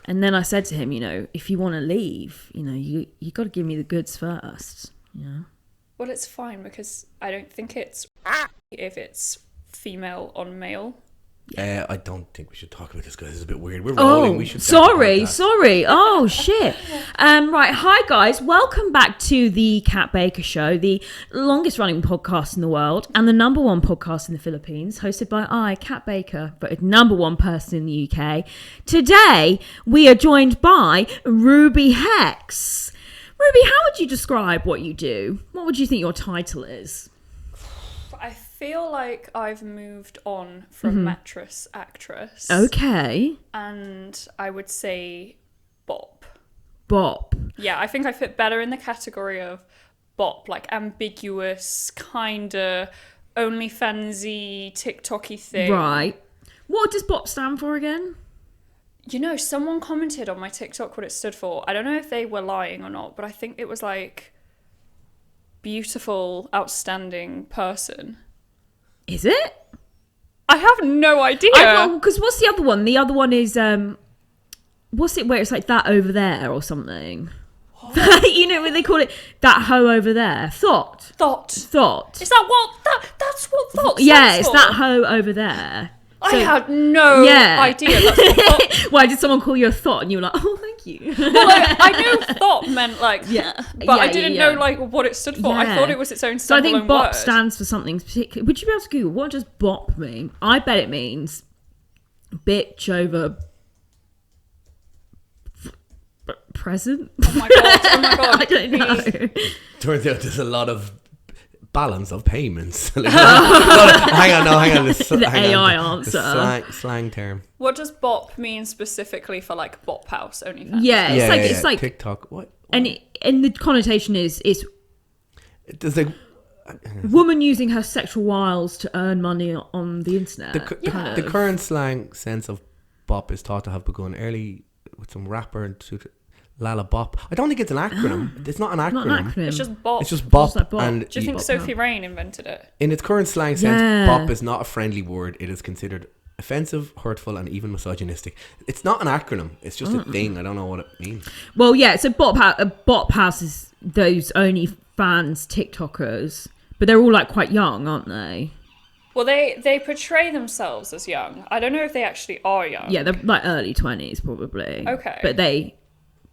And then I said to him, if you want to leave, you got to give me the goods first. Well, it's fine because I don't think it's if it's female on male. I don't think we should talk about this because it's a bit weird. We're rolling. We should. Sorry. Oh shit. Right. Hi guys. Welcome back to the Kat Baker Show, the longest running podcast in the world and the number one podcast in the Philippines, hosted by Kat Baker, voted number one person in the UK. Today we are joined by Ruby Hexx. Ruby, how would you describe what you do? What would you think your title is? I feel like I've moved on from mattress actress. Okay. And I would say BOP. BOP. Yeah, I think I fit better in the category of BOP, like ambiguous, kinda OnlyFansy, TikTok-y thing. Right. What does BOP stand for again? Someone commented on my TikTok what it stood for. I don't know if they were lying or not, but I think it was like beautiful, outstanding person. Is it? I have no idea. Because what's the other one? The other one is what's it where it's like that over there or something? When they call it that hoe over there. Thought. Is that what that's what thought? Yeah, it's that hoe over there. I had no idea. That's what thought. Why did someone call you a thought and you were like, oh, thank you? Well, I knew thought meant like, but I didn't know like what it stood for. I thought it was its own standalone word. So I think BOP stands for something particular. Would you be able to Google what does BOP mean? I bet it means bitch over present. Oh my god! I don't know. Turns out there's a lot of balance of payments. Hang on. The AI answer. Slang term. What does BOP mean specifically for like BOP House OnlyFans? Yeah, it's like TikTok. What? And the connotation is there's like woman using her sexual wiles to earn money on the internet. The current slang sense of BOP is thought to have begun early with some rapper and Lala Bop. I don't think it's an acronym. It's not an acronym. It's just BOP. It's just BOP. Like BOP. And do you think Sophie Rain invented it? In its current slang sense, BOP is not a friendly word. It is considered offensive, hurtful, and even misogynistic. It's not an acronym. It's just a thing. I don't know what it means. Well, yeah. So BOP House is those OnlyFans TikTokers, but they're all like quite young, aren't they? Well, they portray themselves as young. I don't know if they actually are young. Yeah, they're like early 20s probably. Okay.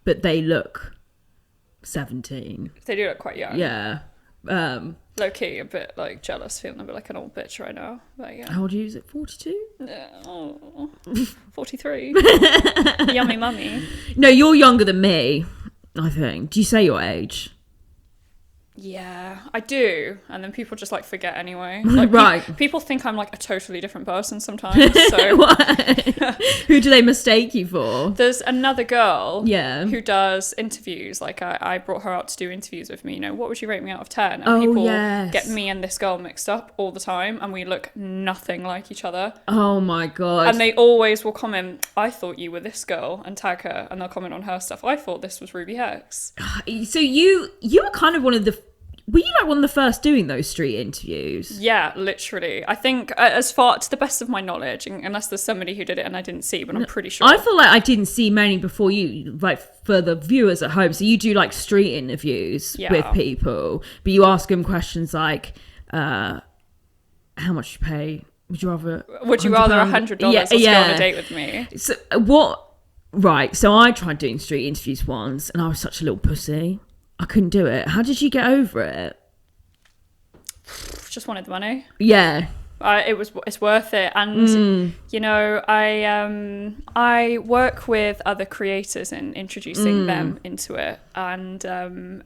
But they look 17. They do look quite young. Yeah. Low key, a bit like jealous, feeling a bit like an old bitch right now. But yeah. How old are you? Is it 42? 43. Yummy mummy. No, you're younger than me, I think. Do you say your age? Yeah, I do. And then people just like forget anyway. Like, right. People think I'm like a totally different person sometimes. So who do they mistake you for? There's another girl who does interviews. Like I brought her out to do interviews with me. What would you rate me out of 10? And people get me and this girl mixed up all the time and we look nothing like each other. Oh my God. And they always will comment, I thought you were this girl, and tag her, and they'll comment on her stuff. I thought this was Ruby Hexx. So you were kind of were you like one of the first doing those street interviews? Yeah, literally. I think as far to the best of my knowledge, unless there's somebody who did it and I didn't see, but I'm pretty sure. I feel like I didn't see many before you, like for the viewers at home. So you do like street interviews with people, but you ask them questions like, how much you pay? Would you rather $100 go on a date with me? So what? Right. So I tried doing street interviews once and I was such a little pussy. I couldn't do it. How did you get over it? Just wanted the money. Yeah. It's worth it. And, I work with other creators in introducing them into it. And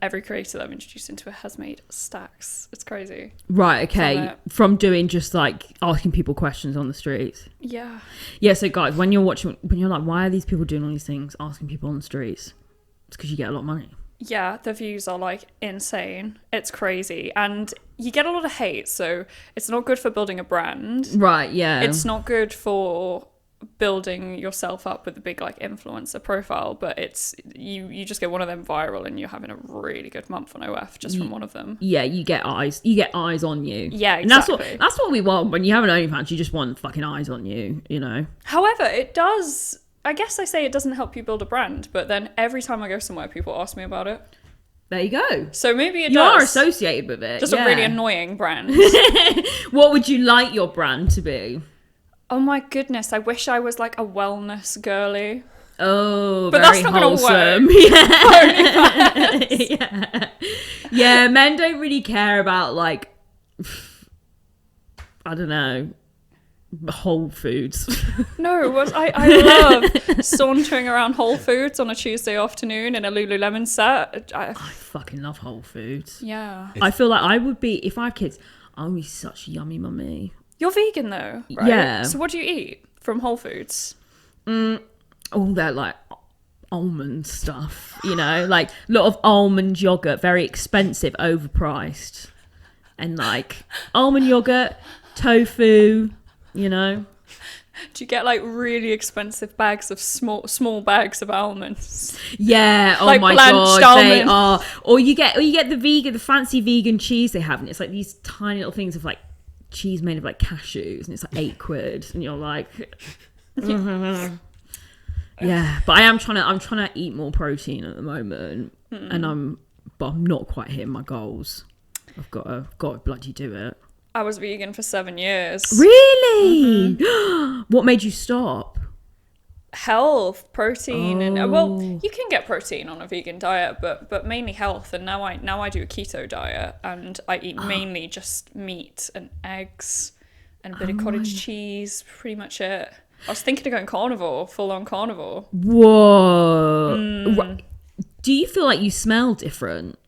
every creator that I've introduced into it has made stacks. It's crazy. Right, okay. From doing just like asking people questions on the streets. Yeah. Yeah, so guys, when you're like, why are these people doing all these things, asking people on the streets? It's because you get a lot of money. Yeah, the views are like insane. It's crazy. And you get a lot of hate, so it's not good for building a brand. Right, yeah. It's not good for building yourself up with a big like influencer profile, but it's you just get one of them viral and you're having a really good month on OF just from one of them. Yeah, you get eyes on you. Yeah, exactly. And that's what we want when you have an OnlyFans. You just want fucking eyes on you, you know. However, it does I guess I say it doesn't help you build a brand, but then every time I go somewhere, people ask me about it. There you go. So maybe it You does. are associated with it. Just a really annoying brand. What would you like your brand to be? Oh my goodness, I wish I was like a wellness girly. Oh, but very that's not wholesome. Gonna work. Yeah. Yeah, men don't really care about like, I don't know, Whole Foods. No, I love sauntering around Whole Foods on a Tuesday afternoon in a Lululemon set. I fucking love Whole Foods. Yeah. I feel like I would be, if I have kids, I would be such a yummy mummy. You're vegan though, right? Yeah. So what do you eat from Whole Foods? All that like almond stuff, you know, like a lot of almond yogurt, very expensive, overpriced, and like almond yogurt, tofu, you know. Do you get like really expensive bags of small bags of almonds? Yeah. Oh like my blanched god, they almonds. are. Or you get the fancy vegan cheese they have, and it's like these tiny little things of like cheese made of like cashews, and it's like £8, and you're like. Yeah, but I'm trying to eat more protein at the moment, and I'm not quite hitting my goals. I've got to bloody do it. I was vegan for 7 years. Really? Mm-hmm. What made you stop? Health, protein, and well, you can get protein on a vegan diet, but mainly health. And now I do a keto diet, and I eat mainly just meat and eggs and a bit of cottage cheese. Pretty much it. I was thinking of going carnivore, full on carnivore. Whoa! Do you feel like you smell different?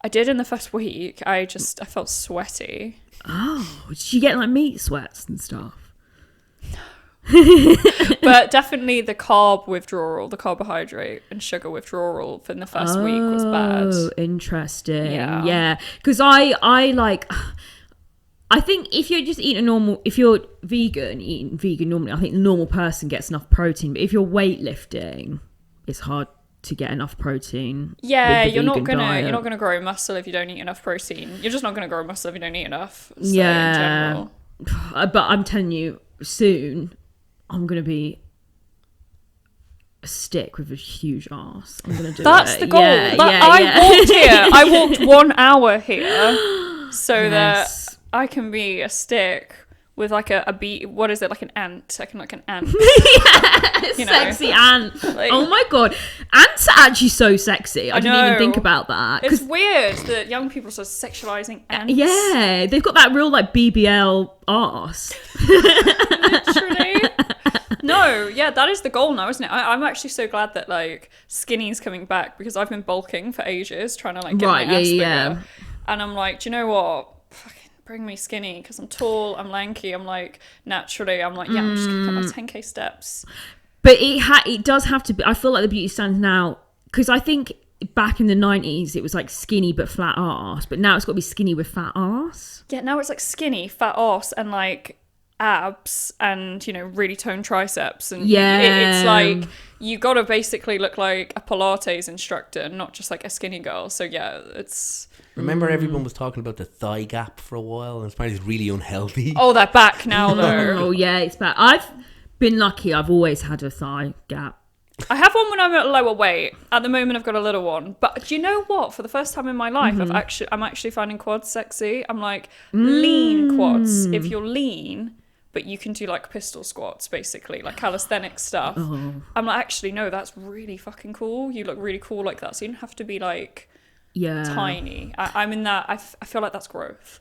I did in the first week. I felt sweaty. Oh, did you get like meat sweats and stuff? But definitely the carb withdrawal, the carbohydrate and sugar withdrawal in the first week was bad. Oh, interesting. Yeah. Because I like... I think if you're just eating if you're eating vegan normally, I think the normal person gets enough protein. But if you're weightlifting, it's hard to get enough protein. Yeah, with the you're not vegan gonna diet. grow muscle if you don't eat enough protein. You're just not gonna grow muscle if you don't eat enough. So, Yeah. in general. But I'm telling you, soon I'm gonna be a stick with a huge ass. I'm gonna do That's it. the goal. Yeah, I walked here. I walked 1 hour here so that Yes. I can be a stick with like a bee. What is it? Like an ant. I can like an ant. You know. Sexy ant. Like- Oh my god, ants are actually so sexy. I didn't even know. think about that. It's weird that young people are sort of sexualizing ants. Yeah, they've got that real like BBL arse. Literally. No, yeah, that is the goal now, isn't it? I'm actually so glad that like skinny's coming back because I've been bulking for ages, trying to like get my ass bigger. And I'm like, do you know what? Fucking bring me skinny because I'm tall, I'm lanky, I'm like naturally, I'm like, yeah, I'm just gonna get my 10k steps. But it does have to be. I feel like the beauty stands now because I think back in the 90s it was like skinny but flat arse, but now it's got to be skinny with fat arse. Yeah, now it's like skinny, fat ass, and like abs, and you know, really toned triceps, and it's like you gotta basically look like a Pilates instructor, not just like a skinny girl. So yeah, it's. Remember everyone was talking about the thigh gap for a while, and apparently it's really unhealthy. Oh, they're back now though. Oh yeah, it's bad. I've been lucky. I've always had a thigh gap. I have one when I'm at a lower weight. At the moment, I've got a little one. But do you know what? For the first time in my life, I'm actually finding quads sexy. I'm like, lean quads. If you're lean, but you can do like pistol squats, basically, like calisthenic stuff. I'm like, actually, no, that's really fucking cool. You look really cool like that. So you don't have to be like tiny. I'm in that. I feel like that's growth.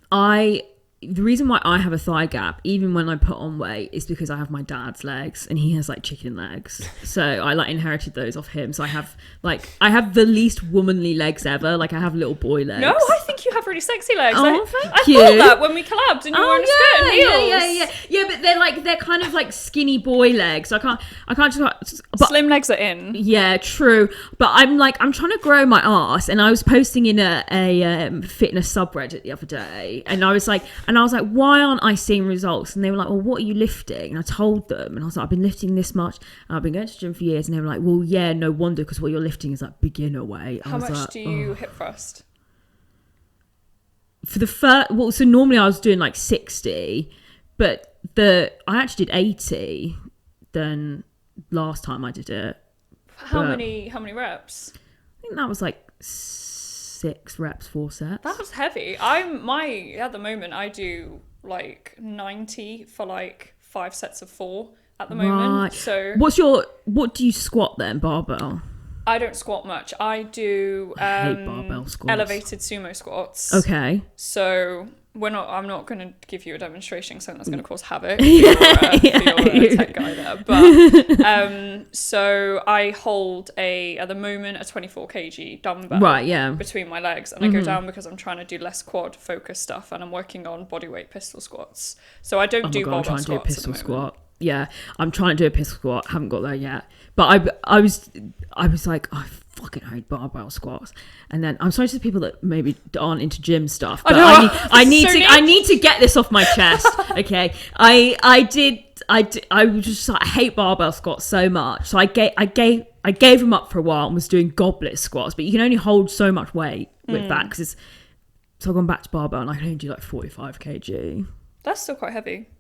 The reason why I have a thigh gap, even when I put on weight, is because I have my dad's legs and he has like chicken legs. So I like inherited those off him. So I have the least womanly legs ever. Like I have little boy legs. No, I think you have really sexy legs. Oh, I thank you. thought that when we collabed and you were wearing a skirt and heels. Yeah, but they're kind of like skinny boy legs. I can't just. But, slim legs are in. Yeah, true. But I'm trying to grow my arse, and I was posting in a fitness subreddit the other day, and I was like, why aren't I seeing results? And they were like, well, what are you lifting? And I told them, and I was like, I've been lifting this much, and I've been going to the gym for years. And they were like, well, yeah, no wonder, because what you're lifting is like beginner weight. How much do you hip thrust? For the first, so normally I was doing like 60, but I actually did 80. Then last time I did it. How But- many reps? I think that was like 6 reps, 4 sets. That was heavy. At the moment I do like 90 for like 5 sets of 4 at the moment. Right. So what do you squat then, barbell? I don't squat much. I do I hate barbell squats. elevated sumo squats. Okay. So I'm not going to give you a demonstration because I think that's going to cause havoc for your tech guy there. But so I hold at the moment a 24 kg dumbbell Right, yeah. between my legs, and I go down because I'm trying to do less quad focus stuff, and I'm working on bodyweight pistol squats. So I don't do I'm barbell trying to do a squats pistol at the moment. squat. Yeah, I'm trying to do a pistol squat. Haven't got there yet. But I was like, I fucking hate barbell squats. And then I'm sorry to the people that maybe aren't into gym stuff, but I need to get this off my chest. Okay, I was just like, I hate barbell squats so much. So I gave them up for a while and was doing goblet squats, but you can only hold so much weight with that because so I've gone back to barbell and I can only do like 45 kg. That's still quite heavy.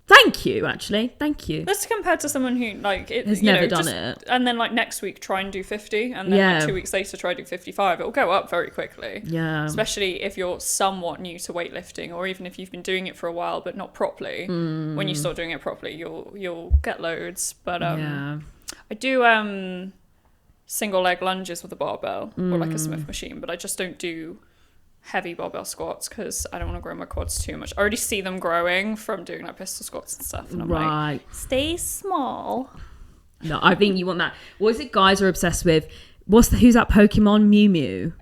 Thank you, actually. Thank you. That's compared to someone who Has never done it. And then like next week try and do 50, and then like 2 weeks later try to do 55. It'll go up very quickly. Yeah. Especially if you're somewhat new to weightlifting, or even if you've been doing it for a while but not properly. When you start doing it properly, you'll get loads. But I do single leg lunges with a barbell or like a Smith machine, but I just don't do heavy barbell squats because I don't want to grow my quads too much. I already see them growing from doing like pistol squats and stuff, and I'm like, stay small. No, I think you want that. What is it guys are obsessed with? Who's that Pokemon? Mewtwo,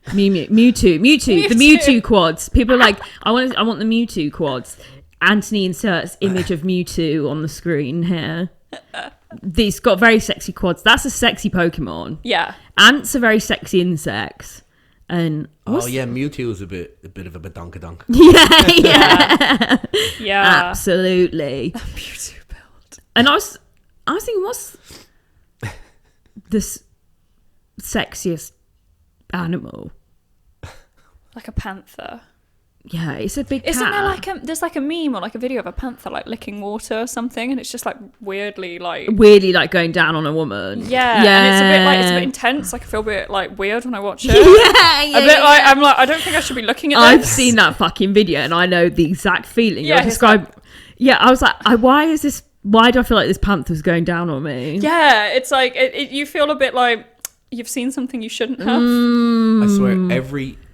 the Mewtwo quads. People are like, I want the Mewtwo quads. Anthony inserts image of Mewtwo on the screen here. He's got very sexy quads. That's a sexy Pokemon. Yeah. Ants are very sexy insects. And Mewtwo is a bit of a badonkadonk. Yeah. Absolutely. A Mewtwo build. And I was thinking, what's this sexiest animal? Like a panther. Yeah, it's a big cat. Isn't there there's like a meme or like a video of a panther like licking water or something, and it's just like weirdly like going down on a woman. Yeah. And it's a bit intense. Like I feel a bit like weird when I watch it. I'm like, I don't think I should be looking at this. I've seen that fucking video and I know the exact feeling. I was like, why do I feel like this panther's going down on me? Yeah, it's like you feel a bit like you've seen something you shouldn't have. I swear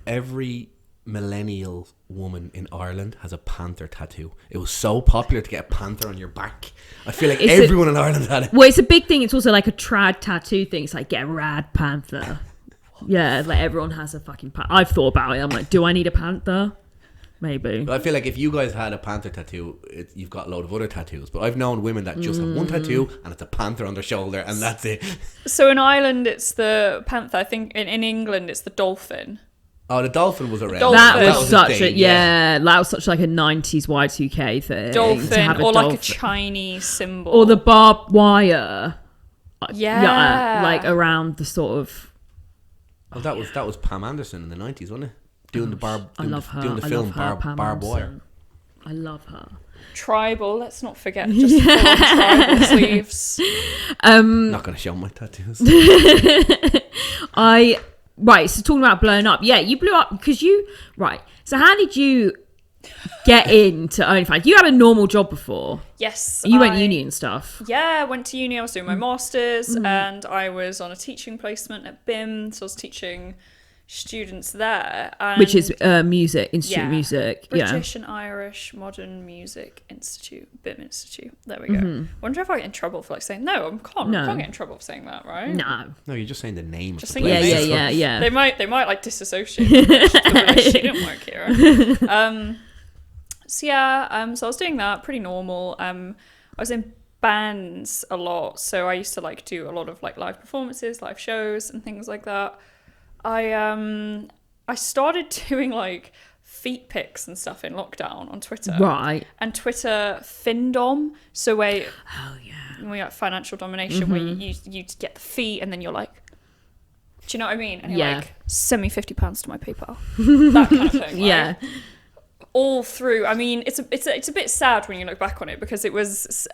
every millennial woman in Ireland has a panther tattoo. It was so popular to get a panther on your back. I feel like everyone in Ireland had it. Well, it's a big thing. It's also like a trad tattoo thing. It's like, get a rad panther. Yeah, like everyone has a fucking panther. I've thought about it. I'm like, do I need a panther? Maybe. But I feel like if you guys had a panther tattoo, you've got a load of other tattoos. But I've known women that just have one tattoo and it's a panther on their shoulder and that's it. So in Ireland it's the panther. I think in England it's the dolphin. Oh, the dolphin was around. That was such a thing, that was such like a 90s Y2K thing. Dolphin or like a Chinese symbol. Or the barbed wire. Yeah. Like around the sort of... Well, that was Pam Anderson in the 90s, wasn't it? Doing the film Barbed Wire. I love her. Tribal, let's not forget. Just tribal sleeves. Not going to show my tattoos. Right, so talking about blowing up. Yeah, you blew up because so how did you get into OnlyFans? You had a normal job before. Yes. You went uni and stuff. Yeah, I went to uni. I was doing my masters and I was on a teaching placement at BIM. So I was teaching students there. And which is music, Institute of Music. British and Irish Modern Music Institute, BIM Institute. There we go. Wonder if I get in trouble for like saying, no, I can't get in trouble for saying that, right? No, you're just saying the name. Just of the place. Yeah. They might like disassociate. She didn't work here. So I was doing that, pretty normal. I was in bands a lot, so I used to like do a lot of like live performances, live shows and things like that. I started doing like feet pics and stuff in lockdown on Twitter. Right. And Twitter Findom. So we got financial domination where you get the feet and then you're like, do you know what I mean? And you're like, send me £50 to my PayPal. That kind of thing. Right? Yeah. all through. I mean, it's a bit sad when you look back on it, because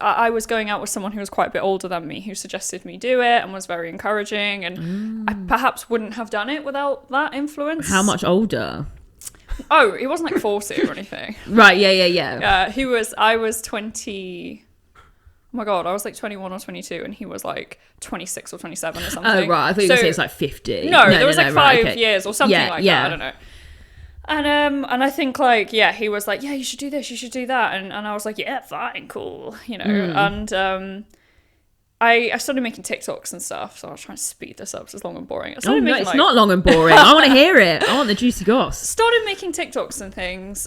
I was going out with someone who was quite a bit older than me, who suggested me do it and was very encouraging, and I perhaps wouldn't have done it without that influence. How much older? Oh, he wasn't like 40 or anything. Right, yeah. I was 20. Oh my god, I was like 21 or 22, and he was like 26 or 27 or something. Oh right, I thought you were going to say it's like 50. No, there was like 5 right, okay. years or something like that. I don't know. And I think like, yeah, he was like, yeah, you should do this, you should do that, and I was like, yeah, fine, cool, you know. And I started making TikToks and stuff, so I was trying to speed this up so it's long and boring. It's not long and boring. I want to hear it. I want the juicy goss. Started making TikToks and things,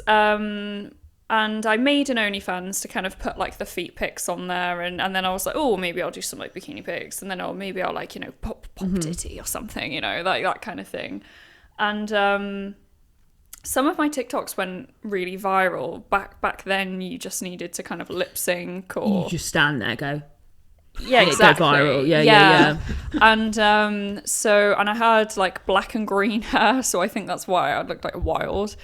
and I made an OnlyFans to kind of put like the feet pics on there, and then I was like, oh, maybe I'll do some like bikini pics, and then maybe I'll like, you know, pop titty or something, you know, like that kind of thing. And some of my TikToks went really viral. Back then, you just needed to kind of lip sync, or you just stand there, go. Yeah, exactly. Go viral. Yeah. And and I had like black and green hair, so I think that's why I looked like a wild.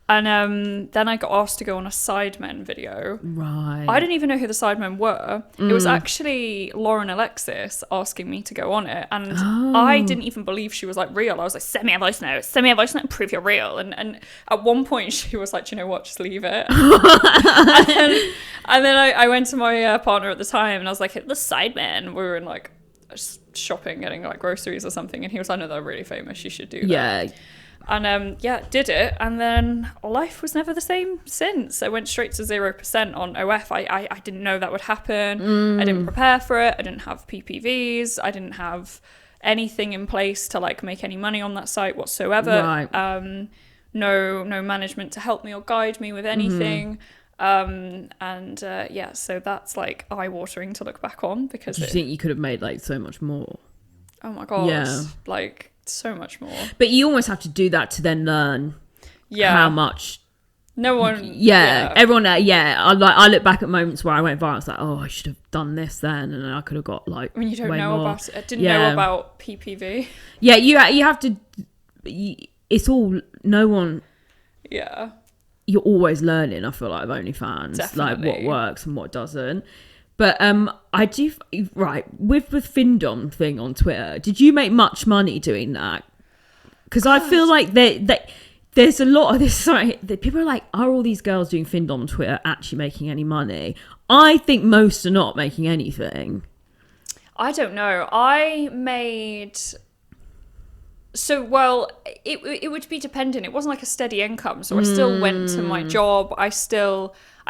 And then I got asked to go on a Sidemen video. Right. I didn't even know who the Sidemen were. It was actually Lauren Alexis asking me to go on it. And I didn't even believe she was like real. I was like, send me a voice note and prove you're real. And at one point she was like, you know what, just leave it. and then I went to my partner at the time, and I was like, the Sidemen. We were in like shopping, getting like groceries or something. And he was like, no, they're really famous. You should do that. Yeah. And did it, and then life was never the same since. I went straight to 0% on OF. I didn't know that would happen. I didn't prepare for it. I didn't have PPVs. I didn't have anything in place to like make any money on that site whatsoever. Right. No management to help me or guide me with anything. So that's like eye-watering to look back on, because you think you could have made like so much more? Oh my god. Yeah. Like so much more. But you almost have to do that to then learn how much. No one. Everyone. I look back at moments where I went viral. I was like, oh, I should have done this then, and I could have got like. I mean, you don't way know more. about it. I didn't know about PPV. Yeah, you have to. It's all no one. Yeah. You're always learning. I feel like of OnlyFans, Definitely. like what works and what doesn't. But I do with the Findom thing on Twitter. Did you make much money doing that? Because I feel like there's a lot of this. Sorry, people are like, are all these girls doing Findom on Twitter actually making any money? I think most are not making anything. I don't know. I made. So, well, it would be dependent. It wasn't like a steady income. So I still went to my job. I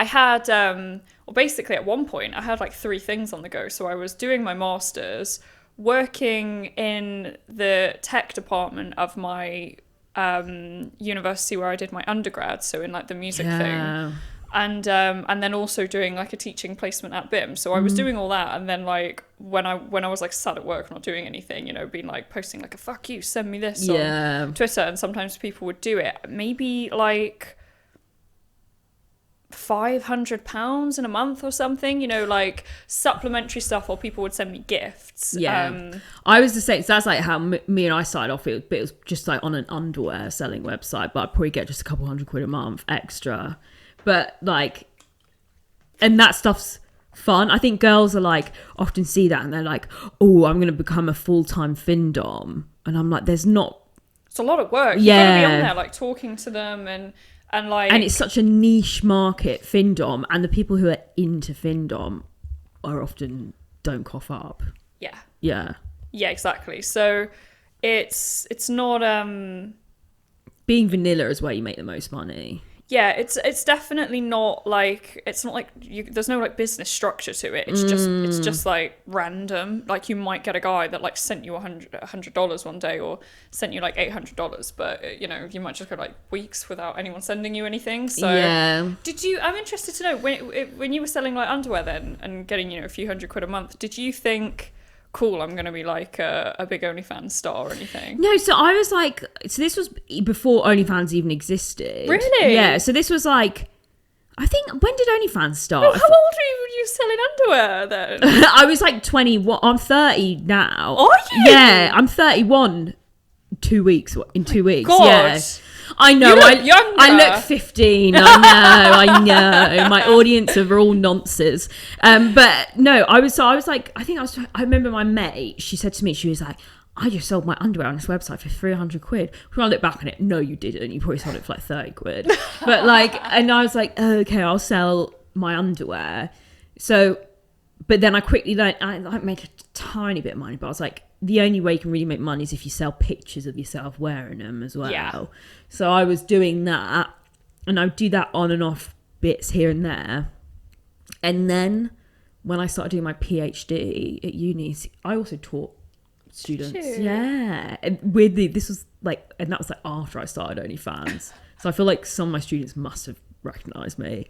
had, well, basically at one point I had like 3 things on the go. So I was doing my master's, working in the tech department of my university where I did my undergrad. So in like the music thing. And then also doing like a teaching placement at BIM. So I was doing all that, and then like when I was like sat at work not doing anything, you know, being like posting like a fuck you, send me this on Twitter, and sometimes people would do it. Maybe like £500 in a month or something, you know, like supplementary stuff, or people would send me gifts. I was the same. So that's like how me and I started off. It was just like on an underwear selling website, but I'd probably get just a couple £100 a month extra. But like, and that stuff's fun. I think girls are like, often see that and they're like, oh, I'm going to become a full-time Findom. And I'm like, there's not. It's a lot of work. You've got to be on there, like talking to them and like. And it's such a niche market, Findom. And the people who are into Findom are often don't cough up. Yeah. Yeah. Yeah, exactly. So it's not. Being vanilla is where you make the most money. Yeah, it's definitely not like, it's not like there's no like business structure to it. It's just like random. Like you might get a guy that like sent you $100 one day, or sent you like $800, but you know, you might just go like weeks without anyone sending you anything. So I'm interested to know, when you were selling like underwear then and getting, you know, a few £100 a month, did you think, cool, I'm going to be like a big OnlyFans star or anything? No, so I was like, so this was before OnlyFans even existed. Really? Yeah, so this was like, I think, when did OnlyFans start? Oh, how old were you selling underwear then? I was like 21. I'm 30 now. Are you? Yeah, I'm 31 in 2 weeks. God. Yeah. I know. You look younger. I look 15. I know. My audience are all nonces. But no, I was like, I remember my mate, she said to me, she was like, I just sold my underwear on this website for 300 quid. When I look back on it, no, you didn't. You probably sold it for like 30 quid. But like, and I was like, oh, okay, I'll sell my underwear. So, but then I quickly learned, I made a tiny bit of money, but I was like, the only way you can really make money is if you sell pictures of yourself wearing them as well. Yeah. So I was doing that, and I would do that on and off bits here and there. And then when I started doing my PhD at uni, I also taught students. Cute. Yeah. And weirdly, this was like, and that was like after I started OnlyFans. So I feel like some of my students must have recognized me.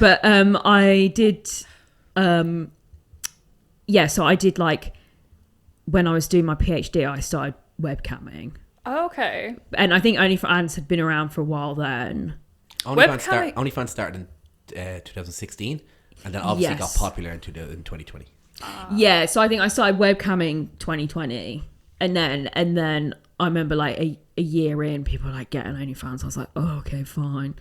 But I did, so I did like, when I was doing my PhD, I started webcamming. Oh, okay. And I think OnlyFans had been around for a while then. OnlyFans started in 2016, and then obviously got popular in 2020. Yeah, so I think I started webcamming 2020, and then I remember like a year in, people were like getting OnlyFans. I was like, oh, okay, fine.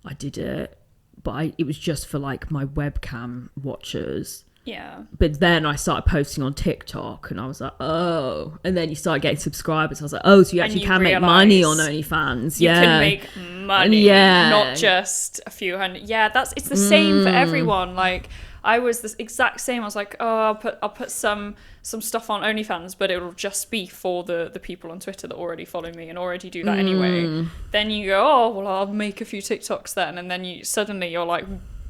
I did it, but it was just for like my webcam watchers. Yeah. But then I started posting on TikTok, and I was like, oh. And then you start getting subscribers. I was like, oh, so you actually can make money on OnlyFans. You can make money, not just a few hundred. Yeah, it's the same for everyone. Like, I was the exact same. I was like, oh, I'll put some stuff on OnlyFans, but it'll just be for the people on Twitter that already follow me and already do that anyway. Then you go, oh, well, I'll make a few TikToks then, and then you're like,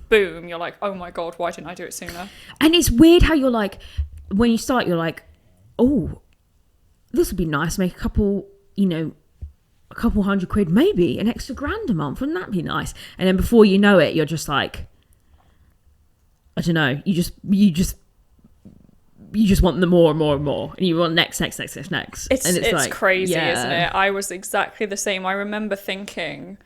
boom, you're like, oh my god, why didn't I do it sooner? And it's weird how you're like, when you start, you're like, oh, this would be nice, make a couple hundred quid, maybe an extra grand a month, wouldn't that be nice? And then before you know it, you're just like, I don't know, you just want the more and more and more, and you want next. And it's like, crazy, isn't it? I was exactly the same. I remember thinking,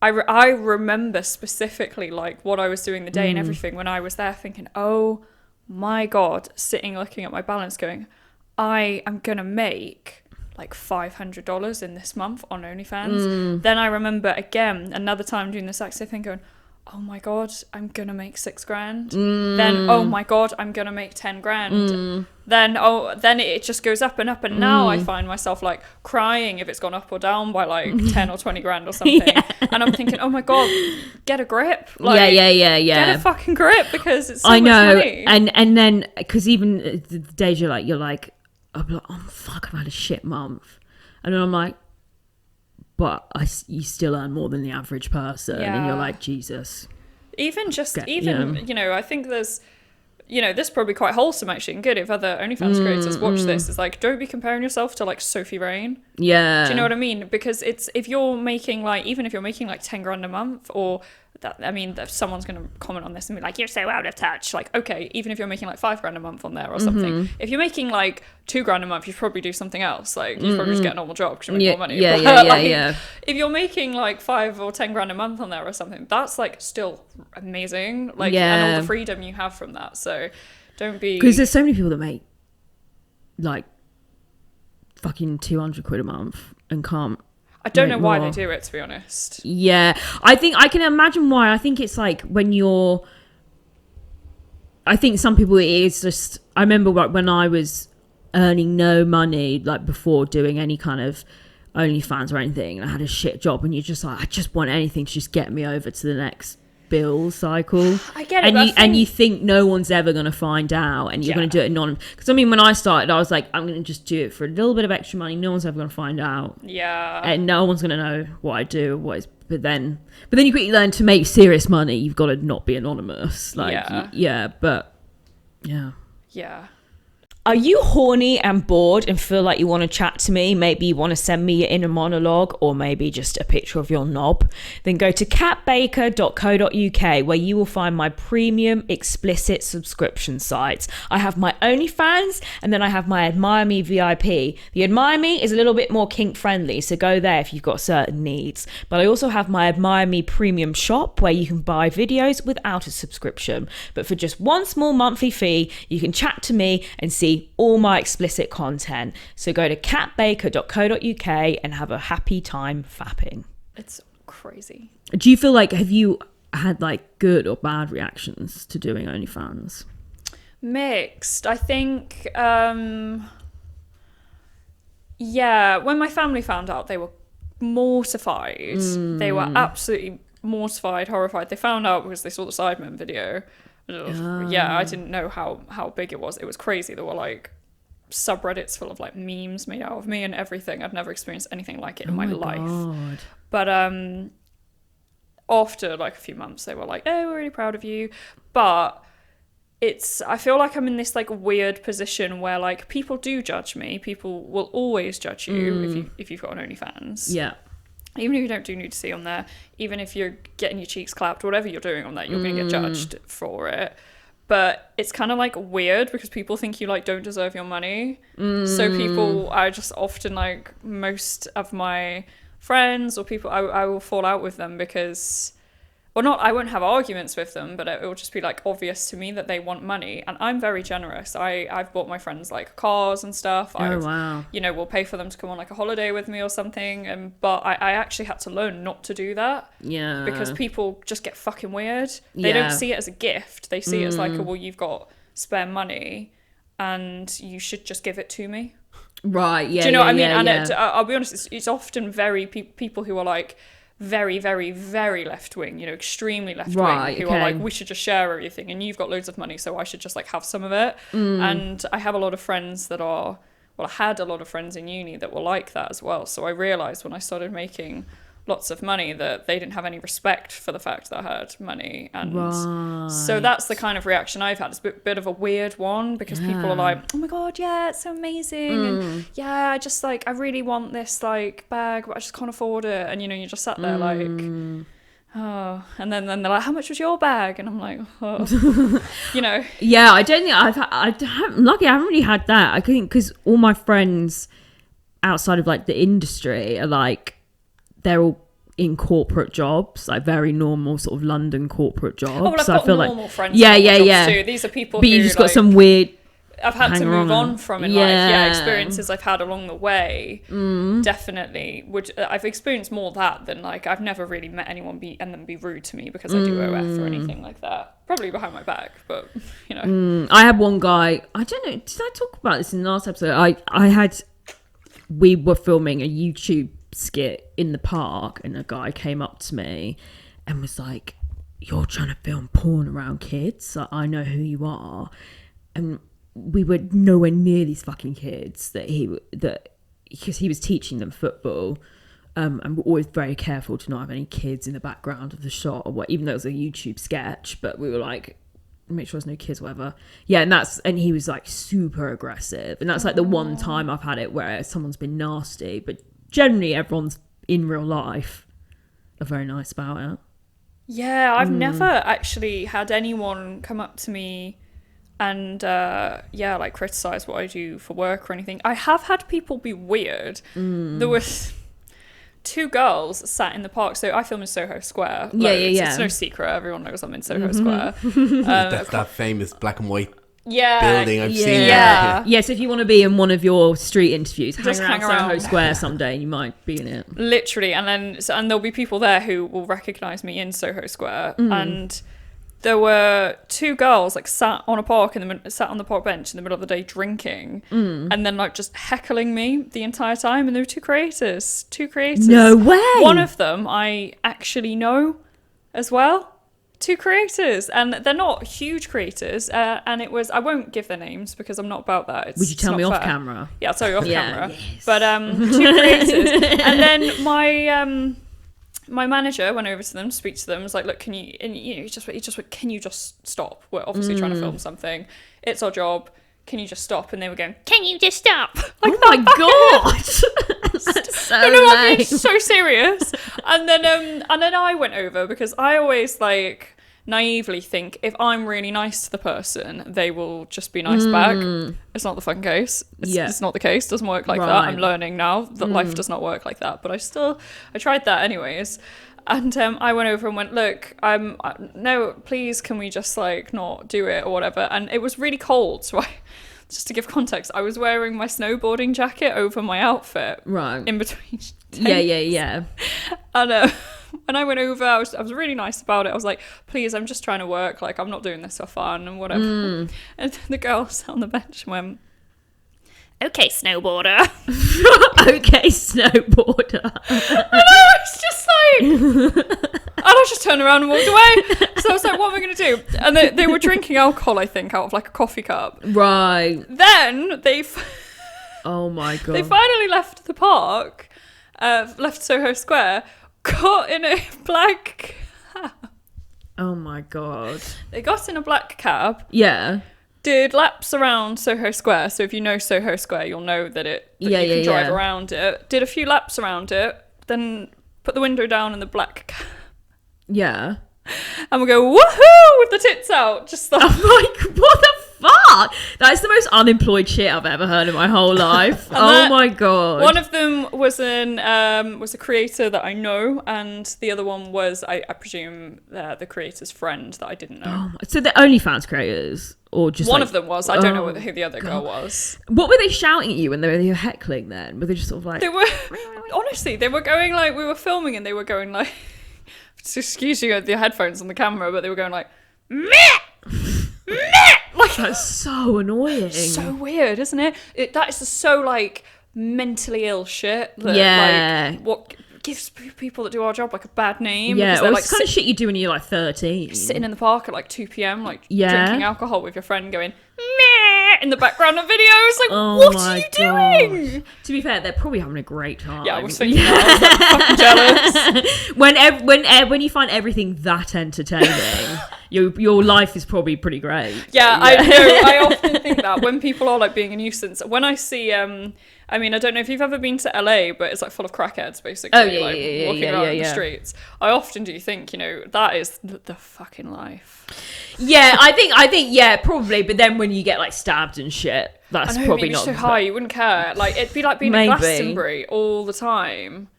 I remember specifically like what I was doing the day and everything when I was there, thinking, oh my god, sitting looking at my balance going, I am gonna make like $500 in this month on OnlyFans. Then I remember again another time doing the exact same thing, going, oh my god, I'm gonna make $6,000. Then oh my god, I'm gonna make 10 grand. Then it just goes up and up, and now I find myself like crying if it's gone up or down by like 10 or 20 grand or something. And I'm thinking, oh my god, get a grip. Like, get a fucking grip, because it's so much money. And then because even the days you're like, oh fuck, I've had a shit month, and then I'm like, but you still earn more than the average person, and you're like, Jesus. I think there's, this is probably quite wholesome actually, and good if other OnlyFans creators watch this. It's like, don't be comparing yourself to like Sophie Rain. Yeah. Do you know what I mean? Because if you're making like 10 grand a month, or that, I mean, someone's going to comment on this and be like, you're so out of touch. Like, okay, even if you're making like 5 grand a month on there or something, if you're making like 2 grand a month, you should probably do something else. Like, you should probably just get a normal job because you make more money. If you're making like 5 or 10 grand a month on there or something, that's like still amazing. Like, and all the freedom you have from that. So don't be, because there's so many people that make like fucking 200 quid a month and can't. I don't know why they do it, to be honest. Yeah, I think I can imagine why. I think it's like I think some people, it is just, I remember when I was earning no money, like before doing any kind of OnlyFans or anything, and I had a shit job, and you're just like, I just want anything to just get me over to the next bill cycle. I get it, and you think no one's ever going to find out, and you're going to do it anonymous. Because I mean, when I started, I was like, I'm going to just do it for a little bit of extra money. No one's ever going to find out. Yeah. And no one's going to know what I do. But then you quickly learn, to make serious money, you've got to not be anonymous. Like, yeah. Are you horny and bored and feel like you want to chat to me? Maybe you want to send me your inner monologue, or maybe just a picture of your knob? Then go to catbaker.co.uk, where you will find my premium explicit subscription sites. I have my OnlyFans, and then I have my Admire Me VIP. The Admire Me is a little bit more kink friendly, so go there if you've got certain needs. But I also have my Admire Me premium shop, where you can buy videos without a subscription. But for just one small monthly fee, you can chat to me and see see all my explicit content. So go to catbaker.co.uk and have a happy time fapping. It's crazy. Do you feel like, have you had like good or bad reactions to doing OnlyFans? Mixed. I think, yeah, when my family found out, they were mortified. They were absolutely mortified, horrified. They found out because they saw the Sidemen video. Yeah, I didn't know how big it was. It was crazy. There were like subreddits full of like memes made out of me and everything. I've never experienced anything like it in my life. God. But after like a few months, they were like, "Oh, we're really proud of you," but I feel like I'm in this like weird position where like people do judge me. People will always judge you if you've got an OnlyFans. Yeah. Even if you don't do nudity on there, even if you're getting your cheeks clapped, whatever you're doing on there, you're going to get judged for it. But it's kind of like weird because people think you like don't deserve your money. So I just often like most of my friends or people, I will fall out with them because, well, not, I won't have arguments with them, but it will just be like obvious to me that they want money. And I'm very generous. I've bought my friends like cars and stuff. Wow. You know, we'll pay for them to come on like a holiday with me or something. But I actually had to learn not to do that. Yeah. Because people just get fucking weird. They don't see it as a gift. They see it as like, well, you've got spare money and you should just give it to me. Right. Yeah. Do you know what I mean? Yeah, And I'll be honest, it's often very people who are like, very, very, very left-wing, you know, extremely left-wing, who are like, we should just share everything, and you've got loads of money, so I should just like have some of it. And I have a lot of friends that are, well, I had a lot of friends in uni that were like that as well. So I realised when I started making lots of money that they didn't have any respect for the fact that I had money. And so that's the kind of reaction I've had. It's a bit of a weird one because people are like, oh my God, yeah, it's so amazing. And yeah, I just like, I really want this like bag, but I just can't afford it. And you know, you just sat there like, oh, and then they're like, how much was your bag? And I'm like, oh, you know. Yeah, I don't think I'm lucky. I haven't really had that. I think because all my friends outside of like the industry are like, they're all in corporate jobs, like very normal sort of London corporate jobs. Oh, well, I've got normal friends. Yeah. Too. These are people but who, you just like, got some weird. I've had to move on from in life. Yeah, experiences I've had along the way. Definitely, I've experienced more that than like I've never really met anyone be rude to me because I do OF or anything like that. Probably behind my back, but you know. I had one guy. I don't know. Did I talk about this in the last episode? We were filming a YouTube skit in the park and a guy came up to me and was like, you're trying to film porn around kids, I know who you are. And we were nowhere near these fucking kids because he was teaching them football, and we're always very careful to not have any kids in the background of the shot or what, even though it was a YouTube sketch, but we were like, make sure there's no kids, whatever. Yeah, and he was like super aggressive, and that's like the one time I've had it where someone's been nasty, but generally everyone's in real life are very nice about it. Yeah, I've never actually had anyone come up to me and like criticize what I do for work or anything. I have had people be weird. There was 2 girls sat in the park. So I film in Soho Square. It's no secret. Everyone knows I'm in Soho Square. That's that famous black and white yeah, building I've seen. Yeah. Yes, if you want to be in one of your street interviews, just hang around Soho Square someday and you might be in it. Literally, and there'll be people there who will recognise me in Soho Square. And there were 2 girls like sat on the park bench in the middle of the day drinking, and then like just heckling me the entire time. And there were 2 creators. No way. One of them I actually know as well. 2 creators, and they're not huge creators, and it was, I won't give their names because I'm not about that. Would you tell me off camera? Yeah, I'll tell you off camera. Yes. But 2 creators, and then my manager went over to them to speak to them, was like, look, can you, and you know, he just went, can you just stop? We're obviously trying to film something. It's our job. Can you just stop? And they were going, can you just stop? Like, oh my God. That's so I'm being so serious. And then I went over because I always like naively think if I'm really nice to the person, they will just be nice back. It's not the fucking case. It's not the case. It doesn't work like that. I'm learning now that life does not work like that. But I tried that anyways. And I went over and went, look, no, please, can we just like not do it or whatever? And it was really cold, so just to give context, I was wearing my snowboarding jacket over my outfit. Right. In between takes. Yeah. And when I went over, I was really nice about it. I was like, please, I'm just trying to work. Like, I'm not doing this for fun and whatever. And the girl sat on the bench and went, okay, snowboarder. Okay, snowboarder. And I was just like... And I just turned around and walked away. So I was like, what am I going to do? And they were drinking alcohol, I think, out of like a coffee cup. Right. Then Oh my God. they finally left the park, left Soho Square, got in a black cab. Oh my God. They got in a black cab. Yeah. Did laps around Soho Square. So if you know Soho Square, you'll know that you can drive around it. Did a few laps around it. Then put the window down in the black cab. Yeah. And we go, woohoo, with the tits out. Just like, I'm like, what the fuck? That is the most unemployed shit I've ever heard in my whole life. Oh my God. One of them was a creator that I know, and the other one was, I presume, the creator's friend that I didn't know. So the OnlyFans creators? Or just one like, of them was. I don't know who the other girl was. What were they shouting at you when they were heckling then? Were they just sort of like... They were, honestly, they were going like, we were filming and they were going like, excuse you, the headphones on the camera, but they were going like, meh! Meh! Like, that's so annoying. So weird, isn't it? That is so like mentally ill shit. That, like, what gives people that do our job like a bad name? Yeah, well, it's kind of shit you do when you're like 13. Sitting in the park at like 2 p.m, like drinking alcohol with your friend, going meh in the background of videos. Like, what are you doing? To be fair, they're probably having a great time. Yeah, I was thinking that. I was like, fucking jealous. When you find everything that entertaining, your life is probably pretty great. Yeah, I know. I often think that when people are like being a nuisance. When I see, I mean, I don't know if you've ever been to LA, but it's like full of crackheads, basically. Oh, yeah, walking around the streets. I often do think, that is the fucking life. Yeah, I think, yeah, probably. But then when you get like stabbed and shit, that's probably you're not so high, you wouldn't care. Like, it'd be like being at Glastonbury all the time.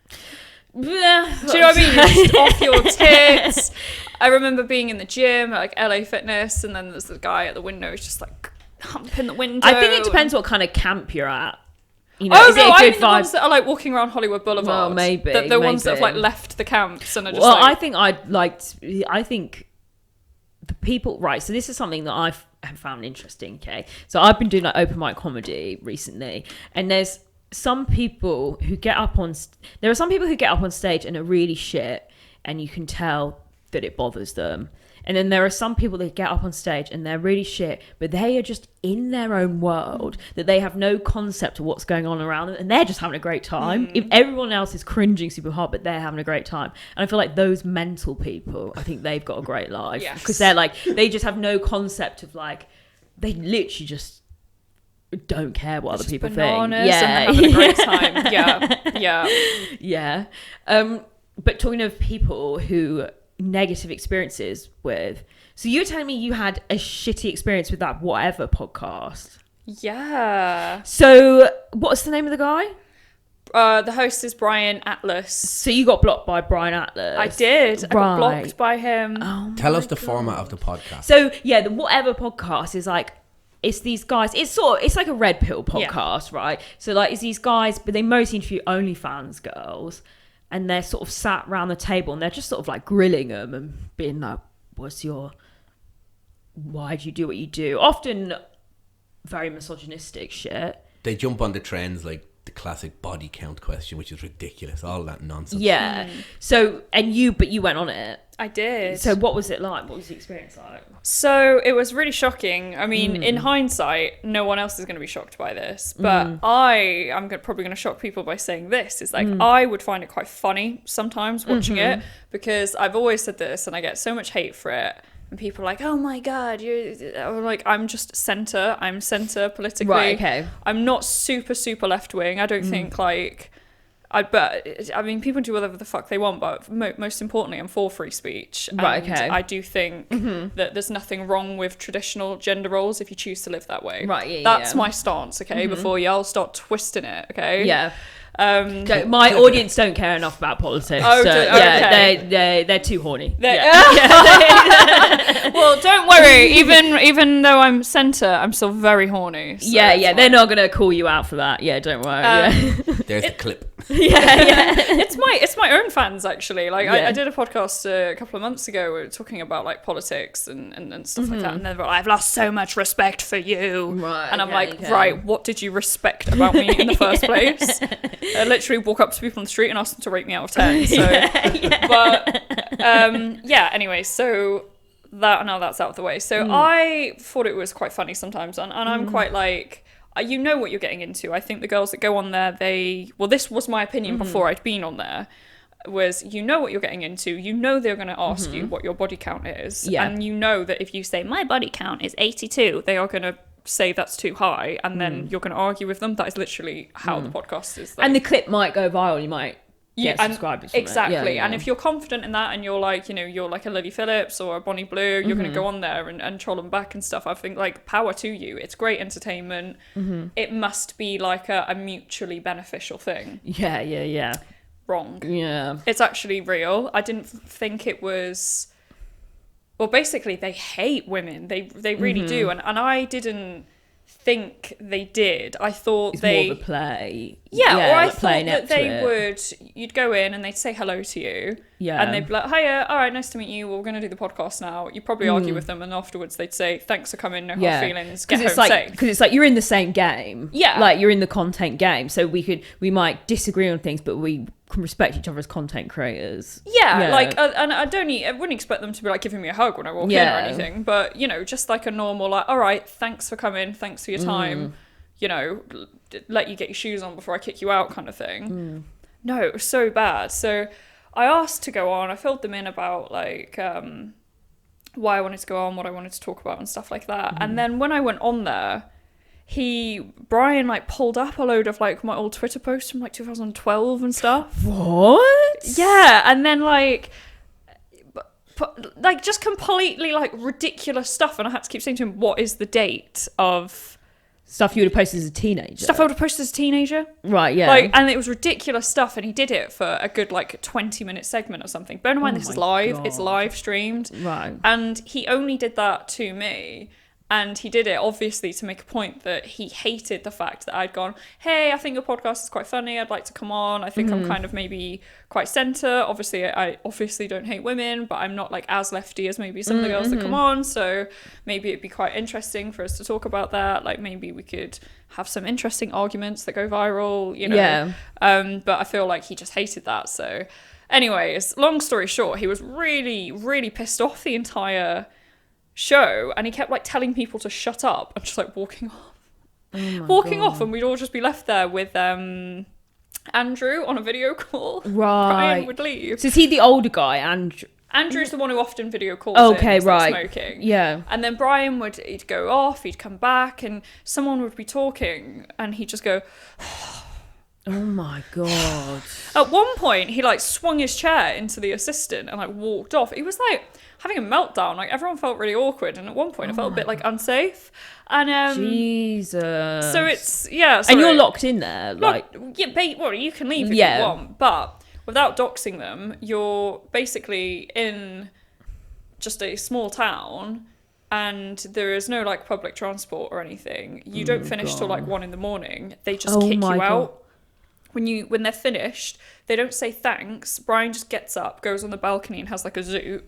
Yeah, do you know what I mean? You're just off your tits. I remember being in the gym at like LA Fitness, and then there's the guy at the window who's just like humping the window. I think it depends what kind of camp you're at. Is it a good vibe? The ones that are like walking around Hollywood Boulevard. Well, maybe the ones that have like left the camps and are just. Well, I think the people, right? So this is something that I've found interesting. Okay, so I've been doing like open mic comedy recently, and there's some people who get up on. There are some people who get up on stage and are really shit, and you can tell that it bothers them. And then there are some people that get up on stage and they're really shit, but they are just in their own world, that they have no concept of what's going on around them, and they're just having a great time. If everyone else is cringing super hard, but they're having a great time. And I feel like those mental people, I think they've got a great life. Because they're like, they just have no concept of like, they literally just don't care what other people think. Yeah, and having a great time. Yeah. But talking of people who negative experiences with, so you were telling me you had a shitty experience with that whatever podcast. Yeah. So what's the name of the guy? The host is Brian Atlas. So you got blocked by Brian Atlas? I did. I got blocked by him. Tell us the format of the podcast. So yeah, the whatever podcast is like, it's these guys, it's like a red pill podcast, right? So like, it's these guys, but they mostly interview OnlyFans girls, and they're sort of sat around the table and they're just sort of like grilling them and being like, why do you do what you do? Often very misogynistic shit. They jump on the trends like the classic body count question, which is ridiculous. All that nonsense. Yeah. So, but you went on it. I did. So what was it like? What was the experience like? So it was really shocking. I mean, in hindsight, no one else is going to be shocked by this. But I'm probably going to shock people by saying this. It's like, I would find it quite funny sometimes watching it, because I've always said this and I get so much hate for it. And people are like, oh my God, I'm just centre. I'm centre politically. Right, okay. I'm not super, super left wing. I don't think I mean, people do whatever the fuck they want, but most importantly, I'm for free speech. Right, okay. I do think that there's nothing wrong with traditional gender roles if you choose to live that way. Right, yeah. That's my stance, okay? Before y'all start twisting it, okay? Yeah. My audience don't care enough about politics. Oh, so, okay. they're too horny. Well, don't worry. Even though I'm centre, I'm still very horny. So They're not gonna call you out for that. Yeah, don't worry. There's the clip. It's my own fans actually. Like Yeah. I did a podcast a couple of months ago. We were talking about like politics and stuff like that. And they were like, "I've lost so much respect for you." Right, and I'm okay, like, okay. right, what did you respect about me in the first place? I literally walk up to people on the street and ask them to rate me out of 10. So, Anyway, so that's out of the way. So I thought it was quite funny sometimes, and I'm quite like, you know what you're getting into. I think the girls that go on there, this was my opinion before I'd been on there, was you know what you're getting into. You know they're going to ask you what your body count is. Yeah. And you know that if you say, my body count is 82, they are going to say that's too high, and then you're going to argue with them. That is literally how the podcast is. Like, And the clip might go viral. You might get subscribers from exactly. it. Yeah. And if you're confident in that, and you're like, you're like a Lily Phillips or a Bonnie Blue, you're going to go on there and troll them back and stuff. I think like power to you. It's great entertainment. It must be like a mutually beneficial thing. Yeah. Wrong. Yeah. It's actually real. I didn't think it was. Well, basically, they hate women. They really do, and I didn't think they did. I thought It's they more of a play. or I like thought playing that up they to it. would. You'd go in and they'd say hello to you, Yeah. and they'd be like, "Hiya, all right, nice to meet you. Well, we're going to do the podcast now." You probably argue with them, and afterwards they'd say, "Thanks for coming. No hard feelings. Get home safe." Because it's like you're in the same game. Yeah. Like you're in the content game. So we might disagree on things, but we can respect each other as content creators. Yeah, like, and I wouldn't expect them to be like giving me a hug when I walk in or Yeah. anything, but just like a normal, like, all right, thanks for coming, thanks for your time, let you get your shoes on before I kick you out kind of thing. No, it was so bad. So I asked to go on, I filled them in about like why I wanted to go on, what I wanted to talk about and stuff like that. And then when I went on there, Brian like pulled up a load of like my old Twitter posts from like 2012 and stuff. What? Yeah, and then like just completely like ridiculous stuff, and I had to keep saying to him, what is the date of Stuff you would have posted as a teenager. stuff I would have posted as a teenager? Right, yeah. Like, and it was ridiculous stuff, and he did it for a good like 20-minute segment or something. Bear in mind, this is live. God. It's live streamed. Right. And he only did that to me. And he did it, obviously, to make a point that he hated the fact that I'd gone, hey, I think your podcast is quite funny. I'd like to come on. I think I'm kind of maybe quite centre. Obviously, I obviously don't hate women, but I'm not like as lefty as maybe some of the girls that come on. So maybe it'd be quite interesting for us to talk about that. Like maybe we could have some interesting arguments that go viral, Yeah. But I feel like he just hated that. So anyways, long story short, he was really, really pissed off the entire show, and he kept like telling people to shut up and just like walking off and we'd all just be left there with Andrew on a video call. Right. Brian would leave. So is he the older guy, Andrew? Andrew's the one who often video calls Okay, in, like, right. smoking. Yeah. And then Brian he'd go off, he'd come back, and someone would be talking, and he'd just go, Oh my God. at one point he like swung his chair into the assistant and like walked off. He was like having a meltdown. Like everyone felt really awkward, and at one point I felt a bit like unsafe. And Jesus. so it's And you're sorry. locked in there, like. Well, you can leave if Yeah. you want, but without doxing them, you're basically in just a small town, and there is no like public transport or anything. You don't finish till like 1 a.m. They just kick my you God. out. When they're finished, they don't say thanks. Brian just gets up, goes on the balcony, and has like a zoot.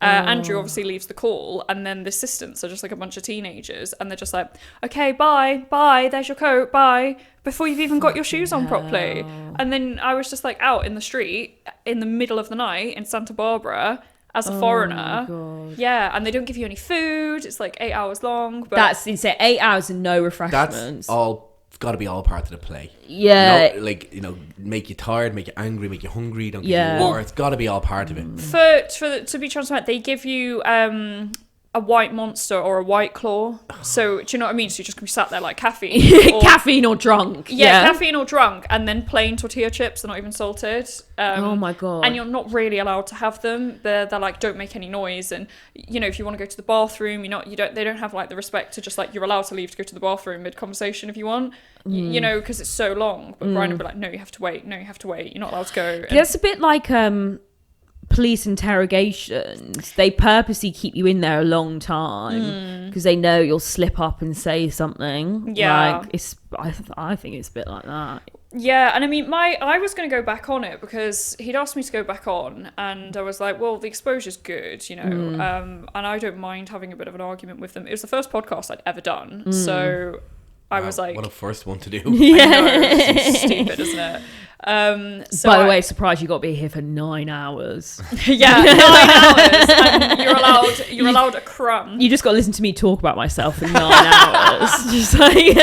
Andrew obviously leaves the call, and then the assistants are just like a bunch of teenagers, and they're just like, okay, bye, there's your coat, bye, before you've even got your shoes on properly. And then I was just like out in the street in the middle of the night in Santa Barbara as a foreigner. God. Yeah, and they don't give you any food. It's like 8 hours long. But That's insane. 8 hours and no refreshments. That's all. Got to be all part of the play. Yeah. No, like make you tired, make you angry, make you hungry. Don't Yeah. give you water. It's got to be all part of it. to be transparent, they give you a a white Monster or a White Claw. So do you know what I mean? So you're just gonna be sat there like caffeine, caffeine or drunk. Yeah, caffeine or drunk, and then plain tortilla chips. They're not even salted. Oh my god! And you're not really allowed to have them. They're like, don't make any noise. And you know, if you want to go to the bathroom, they don't have like the respect to just like, you're allowed to leave to go to the bathroom mid conversation if you want. You know, because it's so long. But Brian would be like, no, you have to wait. No, you have to wait. You're not allowed to go. And that's a bit like police interrogations. They purposely keep you in there a long time because they know you'll slip up and say something. Yeah, like I think it's a bit like that. Yeah, and I mean, I was going to go back on it because he'd asked me to go back on, and I was like, well, the exposure's good, you know, and I don't mind having a bit of an argument with them. It was the first podcast I'd ever done, so I was like, what a first one to do. Yeah, I know, it's stupid, isn't it? So by the way, surprised you got to be here for 9 hours. Yeah, 9 hours, and you're allowed a crumb. You just got to listen to me talk about myself for 9 hours. Just like,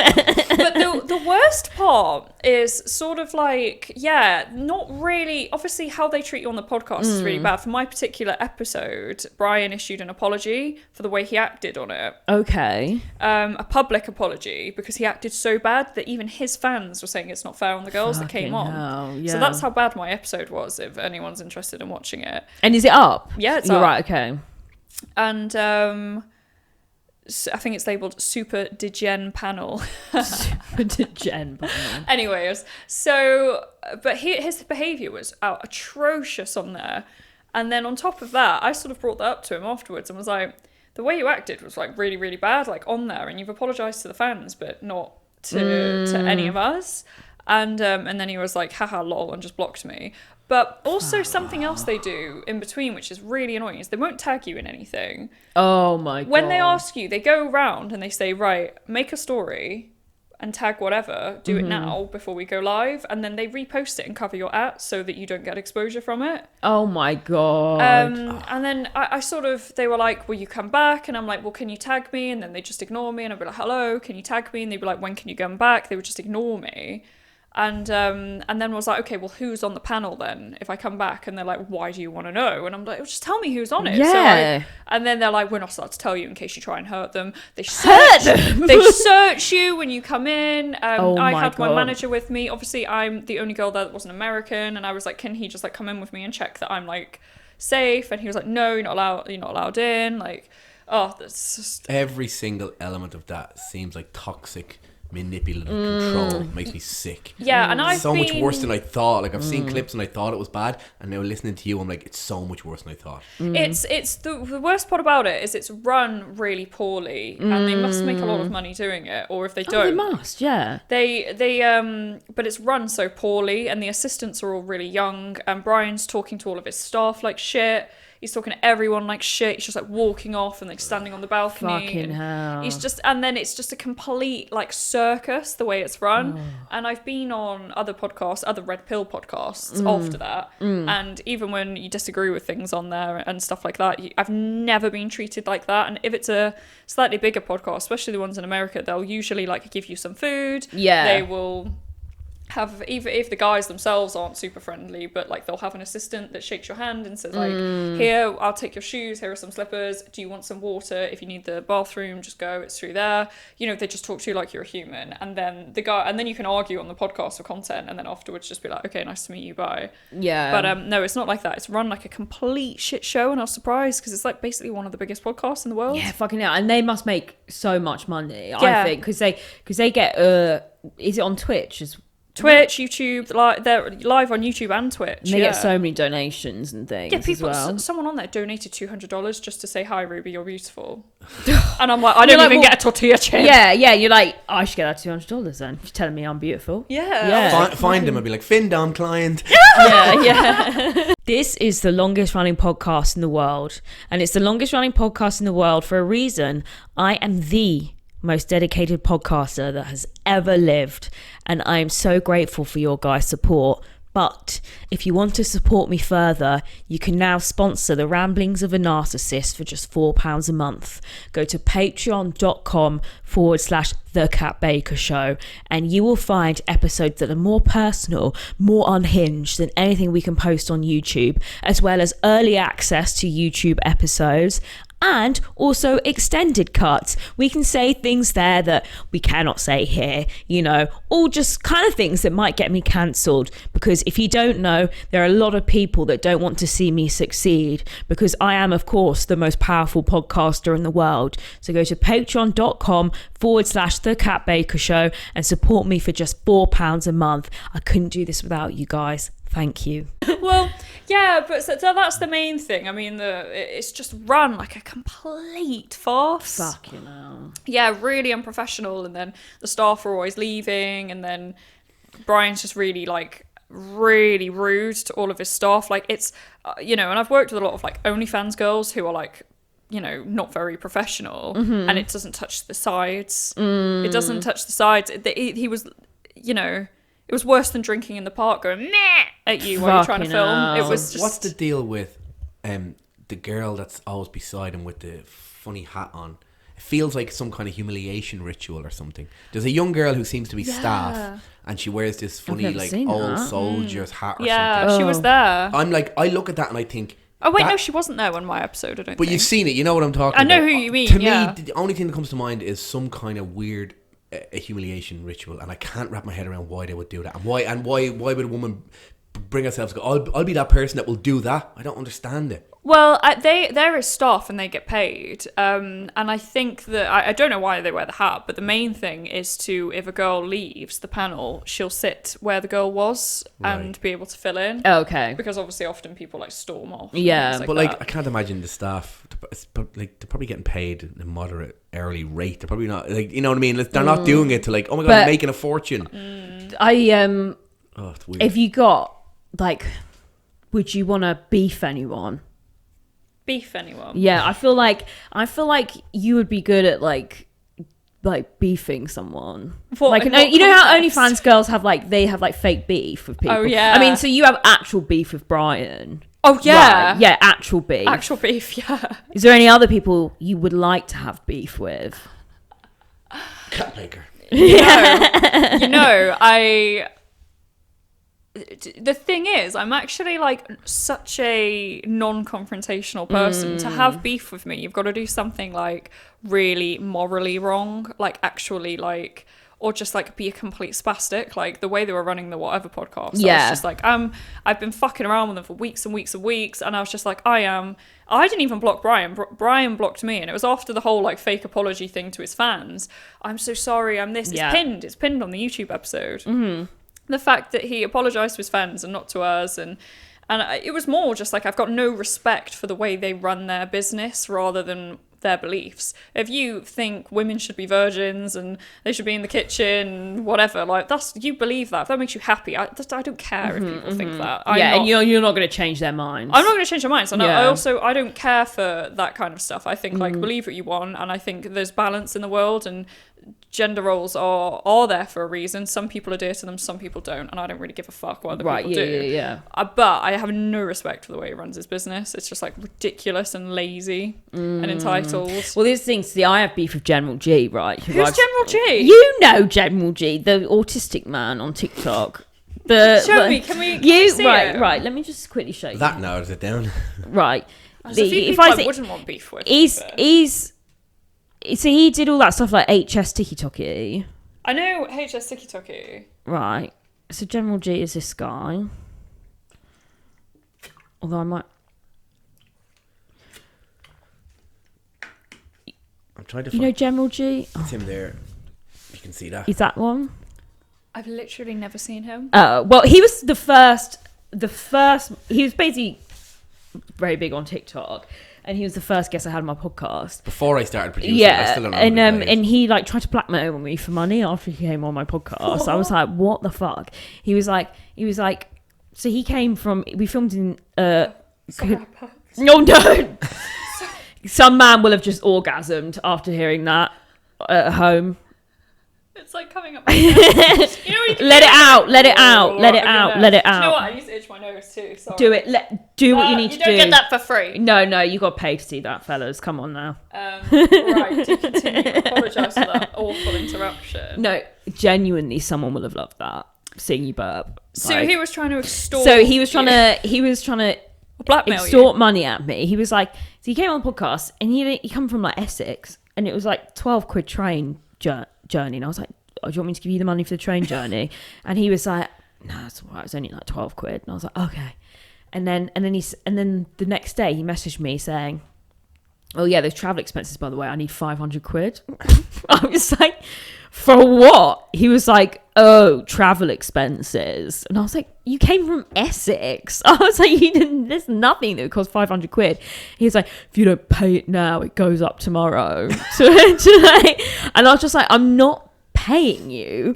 but the worst part is sort of like, yeah, not really. Obviously, how they treat you on the podcast is really bad. For my particular episode, Brian issued an apology for the way he acted on it. Okay. A public apology, because he acted so bad that even his fans were saying it's not fair on the girls that came on. Yeah. So that's how bad my episode was, if anyone's interested in watching it. And is it up? Yeah, it's You're up. right, okay. And I think it's labelled Super Degen Panel. Super Degen Panel. Anyways, so, but his behaviour was atrocious on there. And then on top of that, I sort of brought that up to him afterwards and was like, the way you acted was like really, really bad, like on there. And you've apologised to the fans, but not to any of us. And then he was like, haha, lol, and just blocked me. But also something else they do in between, which is really annoying, is they won't tag you in anything. Oh my god. When they ask you, they go around and they say, right, make a story and tag whatever, do it now before we go live, and then they repost it and cover your @ so that you don't get exposure from it. Oh my god. And then I sort of, they were like, will you come back? And I'm like, well, can you tag me? And then they just ignore me, and I'd be like, hello, can you tag me? And they'd be like, when can you come back? They would just ignore me. And then was like, okay, well, who's on the panel then if I come back? And they're like, why do you want to know? And I'm like, well, just tell me who's on it. Yeah. And then they're like, we're not allowed to tell you in case you try and hurt them. They search you when you come in. I had my manager with me. Obviously, I'm the only girl there that wasn't American, and I was like, can he just like come in with me and check that I'm like safe? And he was like, no, you're not allowed in. Like, oh, that's just every single element of that seems like toxic, manipulative control. Makes me sick. Yeah, and I've so been much worse than I thought. Like, I've seen clips and I thought it was bad, and now listening to you, I'm like, it's so much worse than I thought. It's the worst part about it is it's run really poorly, and they must make a lot of money doing it, or if they don't, they must, yeah. But it's run so poorly, and the assistants are all really young, and Brian's talking to all of his staff like shit. He's talking to everyone like shit. He's just like walking off and like standing on the balcony. Fucking hell. And then it's just a complete like circus the way it's run. And I've been on other podcasts, other Red Pill podcasts after that. And even when you disagree with things on there and stuff like that, I've never been treated like that. And if it's a slightly bigger podcast, especially the ones in America, they'll usually like give you some food. Yeah. They will have, even if the guys themselves aren't super friendly, but like they'll have an assistant that shakes your hand and says like, here, I'll take your shoes, here are some slippers, do you want some water? If you need the bathroom, just go, it's through there. You know, they just talk to you like you're a human. And then then you can argue on the podcast for content, and then afterwards just be like, okay, nice to meet you, bye. Yeah. But no, it's not like that. It's run like a complete shit show, and I was surprised because it's like basically one of the biggust podcasts in the world. Yeah, fucking hell. And they must make so much money, I Yeah. think, because they get is it on Twitch as Twitch, YouTube, they're live on YouTube and Twitch. They get so many donations and things. Yeah, people. As well. Someone on there donated $200 just to say, "Hi, Ruby, you're beautiful," and I'm like, I don't even get a tortilla chip. Yeah, you're like, I should get that $200 then. You're telling me I'm beautiful. Yeah. Findom and be like, Findom client. Yeah. This is the longest running podcast in the world, and it's the longest running podcast in the world for a reason. I am the most dedicated podcaster that has ever lived, and I am so grateful for your guys' support. But if you want to support me further, you can now sponsor the Ramblings of a Narcissist for just £4 a month. Go to patreon.com/The Cat Baker Show, and you will find episodes that are more personal, more unhinged than anything we can post on YouTube, as well as early access to YouTube episodes, and also extended cuts. We can say things there that we cannot say here, you know, or just kind of things that might get me cancelled, because if you don't know, there are a lot of people that don't want to see me succeed, because I am, of course, the most powerful podcaster in the world. So go to patreon.com/The Cat Baker Show and support me for just £4 a month. I couldn't do this without you guys. Thank you. Well, yeah, but so that's the main thing. I mean, it's just run like a complete farce. Fucking hell. Yeah, really unprofessional. And then the staff are always leaving. And then Brian's just really rude to all of his staff. Like, it's, you know, and I've worked with a lot of like OnlyFans girls who are like, you know, not very professional. And it doesn't touch the sides. It doesn't touch the sides. He was, you know... It was worse than drinking in the park going meh at you while you're trying to film. Hell. It was just... What's the deal with the girl that's always beside him with the funny hat on? It feels like some kind of humiliation ritual or something. There's a young girl who seems to be staff, and she wears this funny like old soldier's hat or something. She was there. I'm like, I look at that and I think... Oh wait, no, she wasn't there on my episode, I don't think. But you've seen it, you know what I'm talking about. I know who you mean, To yeah. me, the only thing that comes to mind is some kind of weird... a humiliation ritual, and I can't wrap my head around why they would do that, and why would a woman bring herself to go, I'll be that person that will do that. I don't understand it. Well, they're his staff and they get paid, and I think that I don't know why they wear the hat, but the main thing is to, if a girl leaves the panel, she'll sit where the girl was and be able to fill in. Okay. Because obviously often people like storm off. Yeah, like but that. like I can't imagine the staff. They're probably getting paid a moderate hourly rate. They're probably not, like, you know what I mean. They're not doing it to like, oh my god, I'm making a fortune. I Oh, it's weird. if you got like, would you want to beef anyone? Beef anyone? Yeah, I feel like you would be good at like beefing someone. What, like, in what you know how context? OnlyFans girls have like fake beef with people. Oh, yeah. I mean, so you have actual beef with Brian. Oh yeah, Right, yeah, actual beef. actual beef. Yeah. Is there any other people you would like to have beef with? Cat maker. You know, the thing is, I'm actually like such a non-confrontational person. To have beef with me, you've got to do something like really morally wrong, like actually like, or just like be a complete spastic, like the way they were running the whatever podcast. Yeah. I was just like, I've been fucking around with them for weeks and weeks and weeks, and I was just like, I didn't even block Brian. Brian blocked me, and it was after the whole like fake apology thing to his fans. I'm so sorry. I'm this. Yeah. It's pinned on the YouTube episode. The fact that he apologized to his fans and not to us, and it was more just like, I've got no respect for the way they run their business rather than their beliefs. If you think women should be virgins and they should be in the kitchen, whatever, like you believe that. If that makes you happy, I don't care if people think that. And you're not going to change their minds. I'm not going to change their minds. And Yeah. I don't care for that kind of stuff. I think like believe what you want, and I think there's balance in the world, and gender roles are there for a reason. Some people adhere to them, some people don't, and I don't really give a fuck what other people do. Yeah. But I have no respect for the way he runs his business. It's just like ridiculous and lazy and entitled. Well, these things. See, I have beef with General G, right? Who's General G? You know General G, the autistic man on TikTok. Show me. Can we see it? Right. Let me just quickly show you. That narrows it down. Right. There's a few people I wouldn't want beef with. So he did all that stuff like HS Tiki Toki. I know HS Tiki Toki. Right. So General G is this guy. Although I might... I'm trying to You find... know General G? It's him there. You can see that. Is that one? I've literally never seen him. Well, he was the first... He was basically very big on TikTok. And he was the first guest I had on my podcast. Before I started producing, I still don't know. And he like tried to blackmail me for money after he came on my podcast. I was like, what the fuck? He was like, so he came from, we filmed in, no. Some man will have just orgasmed after hearing that at home. It's like coming up my nose. You know, you can Let it out. Do you know what? out. I used to itch my nose too. Sorry. Do it. Do what you need to do. You don't get that for free. No, you got to pay to see that, fellas. Come on now. Right, to continue. Apologise for that awful interruption. No, genuinely, someone will have loved that. Seeing you burp. So he was trying to extort. So he was trying to Blackmail extort money at me. He was like, so he came on the podcast and he come from like Essex, and it was like 12 quid train journey, and I was like, oh, do you want me to give you the money for the train journey? And he was like, no, that's all right, it was only like 12 quid. And I was like, okay. And then the next day he messaged me saying, oh yeah, those travel expenses, by the way, I need 500 quid. I was like, for what? He was like, oh, travel expenses. And I was like, you came from Essex. I was like, there's nothing that would cost 500 quid. He was like, if you don't pay it now, it goes up tomorrow. And I was just like, I'm not paying you.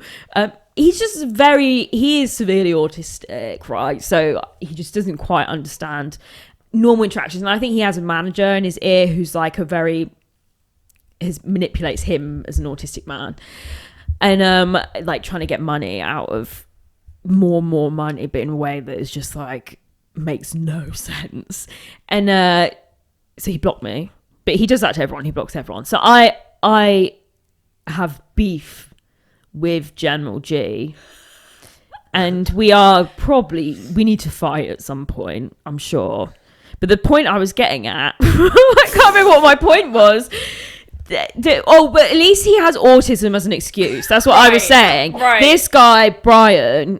He is severely autistic, right? So he just doesn't quite understand normal interactions. And I think he has a manager in his ear who's like manipulates him as an autistic man, and like trying to get money out of more money, but in a way that is just like makes no sense. And so he blocked me, but he does that to everyone. He blocks everyone. So I have beef with General G, and we need to fight at some point, I'm sure. But the point I was getting at, I can't remember what my point was. But at least he has autism as an excuse. That's what I was saying. Right. This guy, Brian,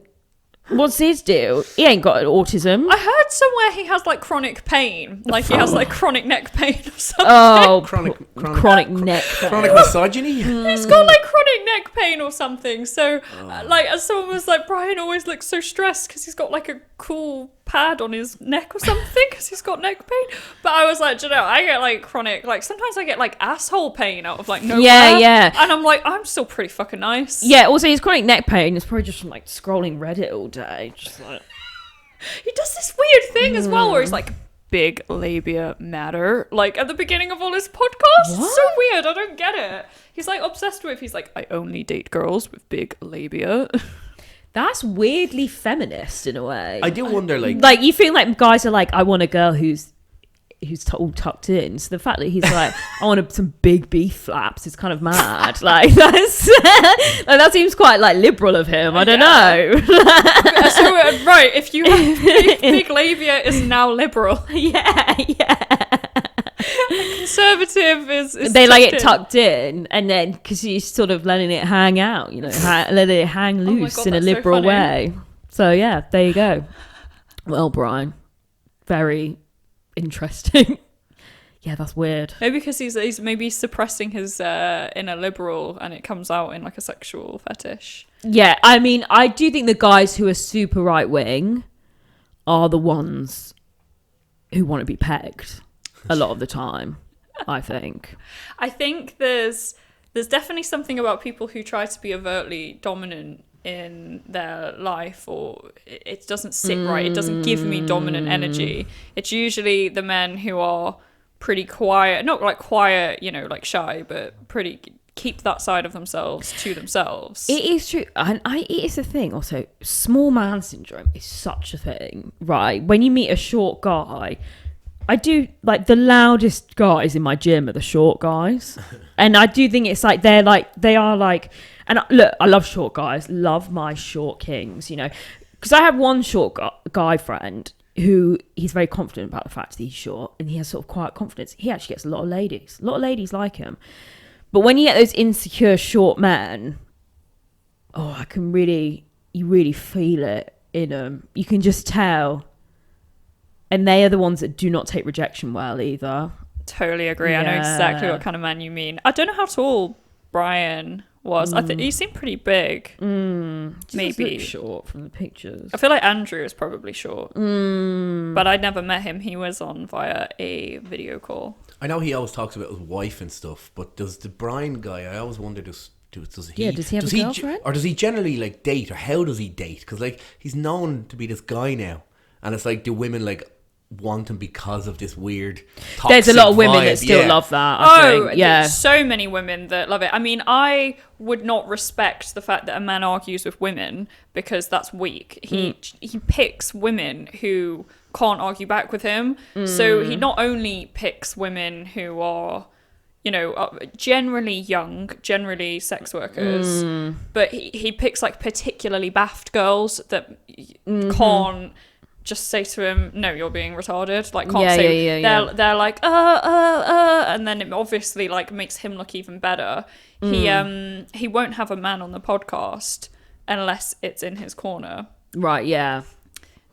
what's his deal? He ain't got autism. I heard somewhere he has like chronic pain. Like he has like chronic neck pain or something. Oh, Chronic neck pain. Chronic misogyny? He's got like chronic neck pain or something. So like, as someone was like, Brian always looks so stressed because he's got like a cool pad on his neck or something because he's got neck pain. But I was like, do you know, I get like chronic, like sometimes I get like asshole pain out of like nowhere. Yeah. And I'm like, I'm still pretty fucking nice. Yeah, also his chronic neck pain is probably just from like scrolling Reddit all day. Just like... He does this weird thing as well where he's like, big labia matter, like at the beginning of all his podcasts. What? So weird, I don't get it. He's like obsessed with, he's like, I only date girls with big labia. That's weirdly feminist in a way. I do wonder, like you feel like guys are like, I want a girl who's all tucked in. So the fact that he's like, I want some big beef flaps is kind of mad. Like that's like, that seems quite like liberal of him. I don't know. So right, if you have big labia is now liberal. Yeah. Conservative is they like it tucked in, and then because he's sort of letting it hang out, you know, letting it hang loose in a liberal way. So yeah, there you go. Well, Brian, very interesting. Yeah, that's weird. Maybe because he's maybe suppressing his inner liberal, and it comes out in like a sexual fetish. Yeah, I mean, I do think the guys who are super right wing are the ones who want to be pegged a lot of the time. I think there's definitely something about people who try to be overtly dominant in their life, or it doesn't sit right, it doesn't give me dominant energy. It's usually the men who are pretty quiet, not like quiet, you know, like shy, but pretty keep that side of themselves to themselves. It is true, and it is a thing. Also, small man syndrome is such a thing, right? When you meet a short guy, I do like the loudest guys in my gym are the short guys. And I do think it's like they are like, and look, I love short guys, love my short kings, you know, because I have one short guy friend who he's very confident about the fact that he's short, and he has sort of quiet confidence. He actually gets a lot of ladies like him. But when you get those insecure short men, you really feel it in them. You can just tell. And they are the ones that do not take rejection well either. Totally agree. Yeah. I know exactly what kind of man you mean. I don't know how tall Brian was. I think he seemed pretty big. Maybe short from the pictures. I feel like Andrew is probably short. But I never met him. He was on via a video call. I know he always talks about his wife and stuff, but does the Brian guy, I always wonder, does he have a girlfriend? Or does he generally like date, or how does he date? Because like he's known to be this guy now, and it's like, do women like want him because of this weird toxic There's a lot of women vibe. that still love that, I think. Yeah, there's so many women that love it. I mean, I would not respect the fact that a man argues with women, because that's weak. He picks women who can't argue back with him. So he not only picks women who are, you know, generally young, generally sex workers, but he picks like particularly baffed girls that can't just say to him, no, you're being retarded. Like, can't Yeah, say, yeah. they're like, and then it obviously like makes him look even better. He won't have a man on the podcast unless it's in his corner. Right, yeah.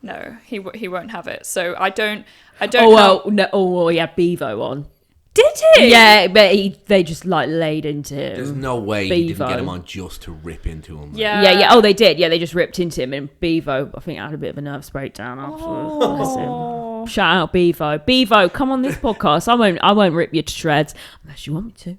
No, he won't have it. So I don't. He had Beavo on. Did he? Yeah, but they just like laid into him. There's no way he didn't get him on just to rip into him. Yeah. Oh, they did. Yeah, they just ripped into him, and Beavo, I think, had a bit of a nervous breakdown afterwards. Bless him. Shout out Beavo. Beavo, come on this podcast. I won't rip you to shreds unless you want me to.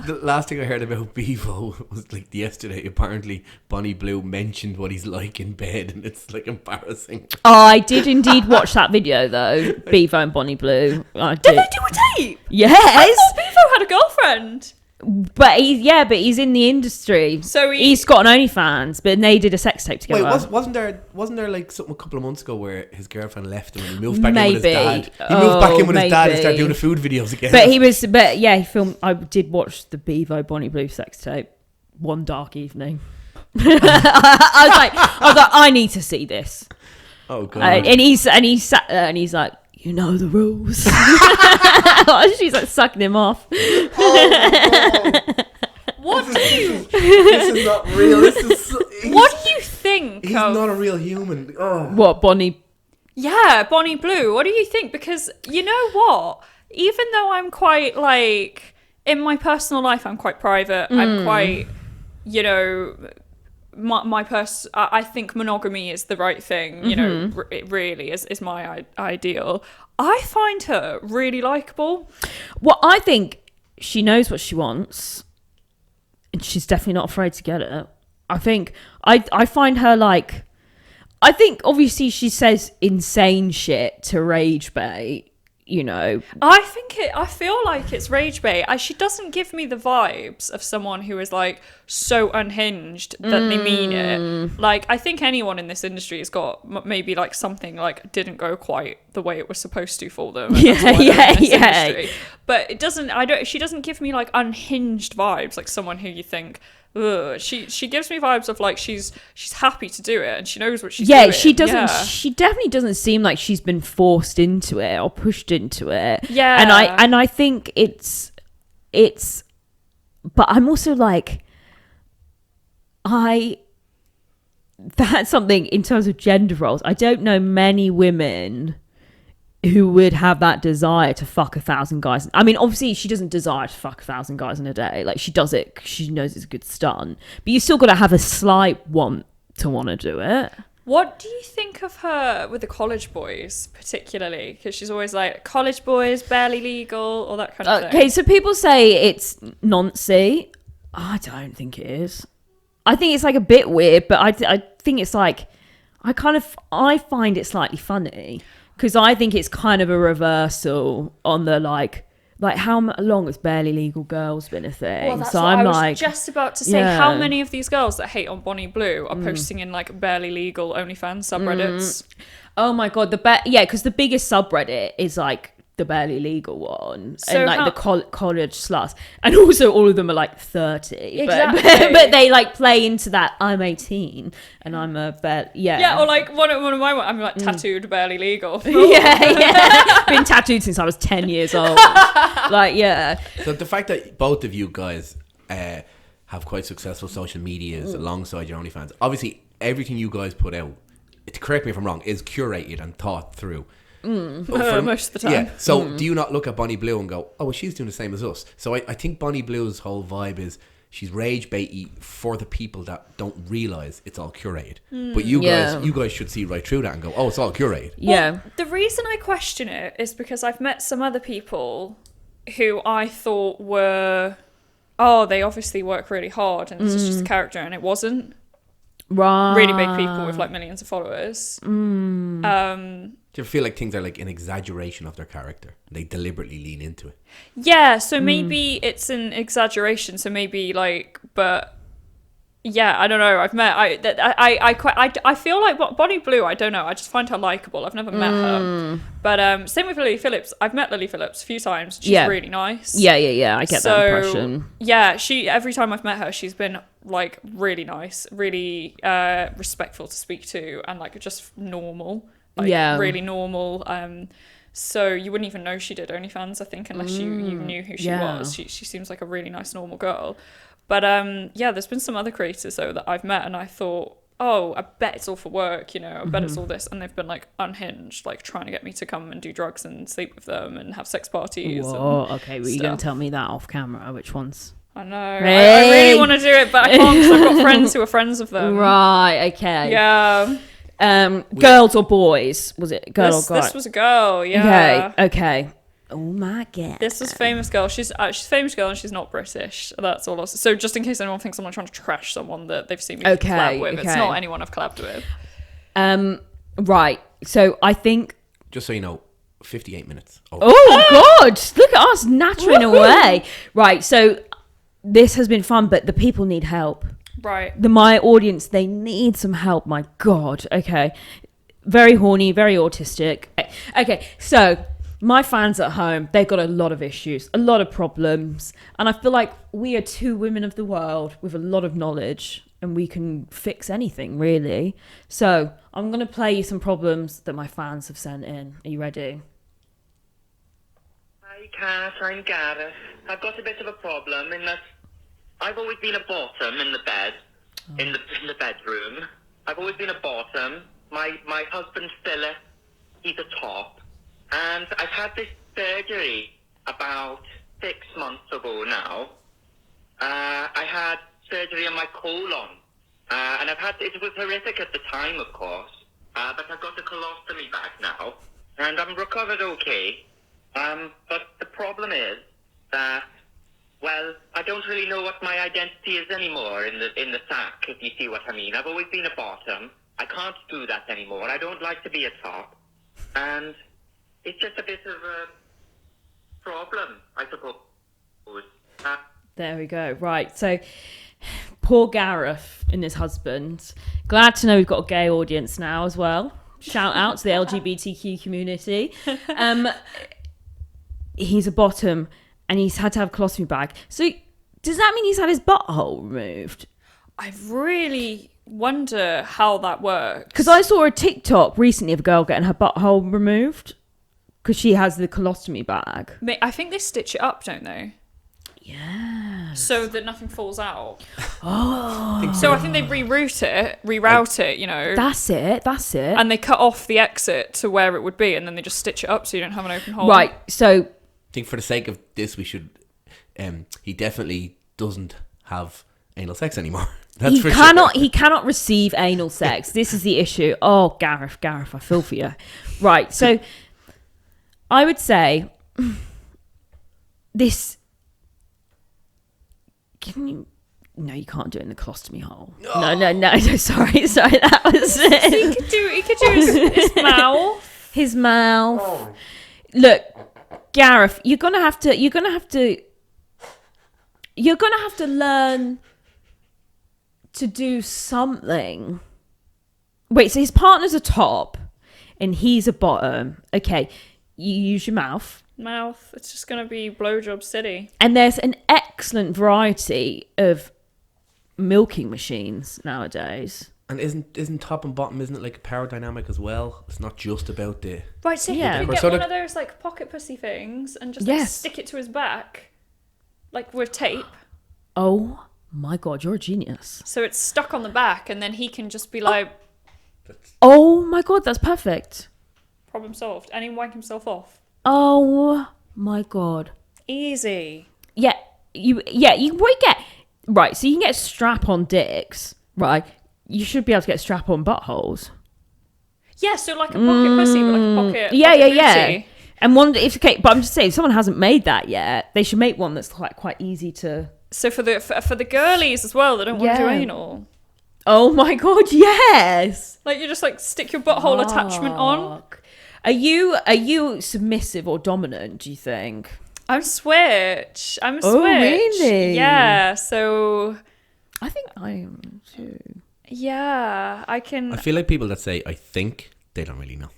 The last thing I heard about Beavo was like yesterday. Apparently, Bonnie Blue mentioned what he's like in bed, and it's like embarrassing. I did indeed watch that video though. Beavo and Bonnie Blue. Did they do a tape? Yes. I thought Beavo had a girlfriend. But he's in the industry. So he's got an OnlyFans, but they did a sex tape together. Wait, wasn't there like something a couple of months ago where his girlfriend left him and he moved back in with his dad? He moved back in with his dad and started doing the food videos again. He filmed. I did watch the Beavo Bonnie Blue sex tape one dark evening. I was like, I need to see this. Oh god! And he sat there and he's like, you know the rules. She's like sucking him off. What do you? This is not real. What do you think? He's not a real human. Oh. What, Bonnie? Yeah, Bonnie Blue. What do you think? Because you know what? Even though I'm quite like in my personal life, I'm quite private. I'm quite, I think monogamy is the right thing. You know, it really is my ideal. I find her really likable. Well, I think she knows what she wants, and she's definitely not afraid to get it. I think I find her like, I think obviously she says insane shit to rage bait. You know, I feel like it's rage bait. She doesn't give me the vibes of someone who is like so unhinged that they mean it. Like, I think anyone in this industry has got maybe like something like didn't go quite the way it was supposed to for them. Yeah. But it doesn't. She doesn't give me like unhinged vibes, like someone who you think. Ugh. She gives me vibes of like she's happy to do it and she knows what she's doing. She doesn't. She definitely doesn't seem like she's been forced into it or pushed into it. Yeah, and I think it's. But I'm also like, that's something in terms of gender roles. I don't know many women who would have that desire to fuck 1,000 guys. I mean, obviously she doesn't desire to fuck 1,000 guys in a day. Like, she does it 'cause she knows it's a good stunt, but you still got to have a slight want to do it. What do you think of her with the college boys, particularly? Because she's always like, college boys, barely legal, all that kind of thing. Okay, so people say it's noncy. I don't think it is. I think it's like a bit weird, but I think it's like, I find it slightly funny. Because I think it's kind of a reversal on the like how long has barely legal girls been a thing? Well, that's so what I'm I was just about to say. yeah. How many of these girls that hate on Bonnie Blue are posting in like barely legal OnlyFans subreddits? Oh my god, because the biggest subreddit is like the barely legal one, So and like the college sluts, and also all of them are like 30. Exactly. But they like play into that. I'm 18 and I'm a Yeah, or like one of my I'm like tattooed barely legal. yeah. Been tattooed since I was 10 years old. Like, yeah. So the fact that both of you guys have quite successful social medias alongside your OnlyFans, obviously everything you guys put out, correct me if I'm wrong, is curated and thought through. Most of the time. Yeah. So do you not look at Bonnie Blue and go, oh, well, she's doing the same as us? So I think Bonnie Blue's whole vibe is she's rage baity for the people that don't realise it's all curated. But you guys should see right through that and go, oh, it's all curated. Yeah. Well, the reason I question it is because I've met some other people who I thought were, they obviously work really hard and this is just a character, and it wasn't. Right. Really big people with like millions of followers. Do you ever feel like things are like an exaggeration of their character? They deliberately lean into it. Yeah, so maybe it's an exaggeration. So maybe like, but yeah, I don't know. I feel like Bonnie Blue. I don't know. I just find her likable. I've never met her, but same with Lily Phillips. I've met Lily Phillips a few times. She's really nice. Yeah. I get that impression. Yeah, every time I've met her, she's been like really nice, really respectful to speak to, and like just normal. like Yeah. really normal. So you wouldn't even know she did OnlyFans, I think, unless you knew who she was. She seems like a really nice, normal girl. But yeah, there's been some other creators, though, that I've met, and I thought, oh, I bet it's all for work, you know, I bet it's all this. And they've been, like, unhinged, like, trying to get me to come and do drugs and sleep with them and have sex parties. Whoa, okay, well, you're going stuff. to tell me that off camera, which ones? I know. Hey. I really want to do it, but I can't because I've got friends who are friends of them. Right, okay. Yeah. Girls or boys? Was it girl or guy? This was a girl, yeah. Okay. Oh my god. This was famous girl. She's famous girl and she's not British. That's all. So just in case anyone thinks I'm trying to trash someone that they've seen me collab with, it's not anyone I've collabed with. Right. So I think. Just so you know, 58 minutes. Oh God! Look at us nattering away. Right. So this has been fun, but the people need help. Right. My audience, they need some help. My God. Okay. Very horny, very autistic. Okay. So my fans at home, they've got a lot of issues, a lot of problems. And I feel like we are two women of the world with a lot of knowledge and we can fix anything, really. So I'm going to play you some problems that my fans have sent in. Are you ready? Hi, Kat. I'm Gareth. I've got a bit of a problem in that I've always been a bottom in the bed, in the bedroom. I've always been a bottom. My husband Philip, he's a top. And I've had this surgery about 6 months ago now. I had surgery on my colon. And it was horrific at the time, of course. But I've got a colostomy back now. And I'm recovered okay. But the problem is that, well, I don't really know what my identity is anymore in the sack, if you see what I mean. I've always been a bottom. I can't do that anymore. I don't like to be a top. And it's just a bit of a problem, I suppose. There we go. Right. So poor Gareth and his husband. Glad to know we've got a gay audience now as well. Shout out to the LGBTQ community. He's a bottom and he's had to have a colostomy bag. So does that mean he's had his butthole removed? I really wonder how that works. Because I saw a TikTok recently of a girl getting her butthole removed because she has the colostomy bag. I think they stitch it up, don't they? Yeah. So that nothing falls out. Oh. So I think they reroute it, you know. That's it. And they cut off the exit to where it would be and then they just stitch it up so you don't have an open hole. Right. So I think for the sake of this, we should. He definitely doesn't have anal sex anymore. That's for sure. He cannot receive anal sex. This is the issue. Oh, Gareth, I feel for you. Right. So I would say this. No, you can't do it in the colostomy hole. No. Sorry. That was it. He could do his mouth. His mouth. Oh. Look, Gareth, you're gonna have to learn to do something. Wait, so his partner's a top and he's a bottom. Okay, you use your mouth. It's just gonna be blowjob city. And there's an excellent variety of milking machines nowadays. And isn't top and bottom, isn't it like a power dynamic as well? It's not just about the... Right, so yeah. he could get one of those like pocket pussy things and just like, stick it to his back, like with tape. Oh my God, you're a genius. So it's stuck on the back and then he can just be like... Oh my God, that's perfect. Problem solved. And he can wank himself off. Oh my God. Easy. Yeah, you probably get... Right, so you can get strap-on dicks, right? You should be able to get strap-on buttholes. Yeah, so like a pocket pussy, but like a pocket Yeah. And one, but I'm just saying, if someone hasn't made that yet, they should make one that's quite easy to... So for the girlies as well, that don't want to do anal. Oh my God, yes! Like you just like stick your butthole attachment on. Are you submissive or dominant, do you think? I'm a switch. Oh, really? Yeah, so... I think I am too. Yeah, I can... I feel like people that say, I think, they don't really know.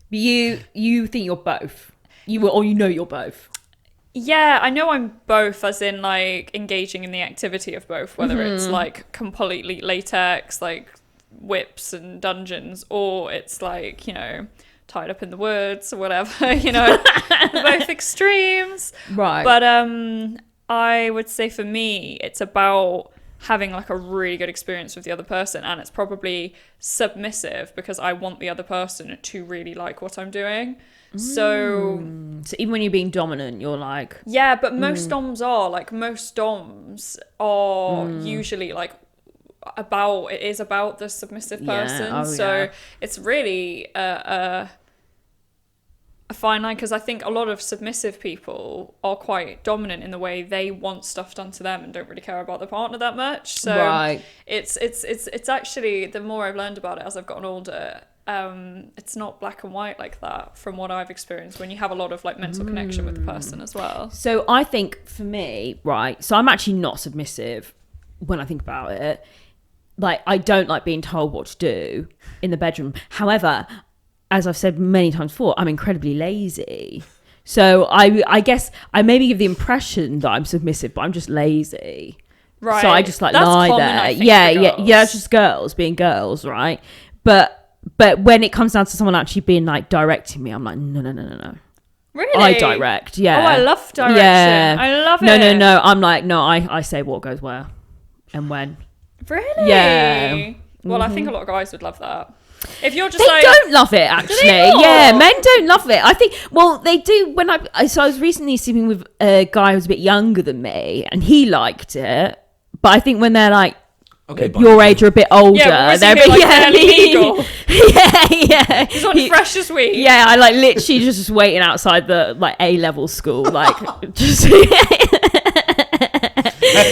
You think you're both? You know you're both? Yeah, I know I'm both, as in like engaging in the activity of both, whether it's like completely latex, like whips and dungeons, or it's like, you know, tied up in the woods or whatever, you know, both extremes. Right. But I would say for me, it's about having like a really good experience with the other person, and it's probably submissive because I want the other person to really like what I'm doing. So even when you're being dominant, you're like... Yeah, but most doms are usually like it is about the submissive person. So it's really a fine line, because I think a lot of submissive people are quite dominant in the way they want stuff done to them and don't really care about their partner that much. So it's actually, the more I've learned about it as I've gotten older, it's not black and white like that from what I've experienced, when you have a lot of like mental connection with the person as well. So I think for me, right, so I'm actually not submissive when I think about it. Like, I don't like being told what to do in the bedroom. However, as I've said many times before, I'm incredibly lazy. So I guess I maybe give the impression that I'm submissive, but I'm just lazy. Right. So I just like That's lie common, there. I think, Yeah, for yeah, girls. yeah. It's just girls being girls, right? But when it comes down to someone actually being like directing me, I'm like, no. Really? I direct. Yeah. Oh, I love direction. Yeah. I love No. it. I'm like, no. I say what goes where and when. Really? Yeah. Well, I think a lot of guys would love that. If you're just They like... don't love it, actually. not? Yeah, men don't love it. I think, well, they do. When I was recently sleeping with a guy who was a bit younger than me, and he liked it. But I think when they're like your age or a bit older, they're a bit like fairly legal. yeah. He's on fresh as weed. Yeah, I like literally just waiting outside the like A-level school, like just.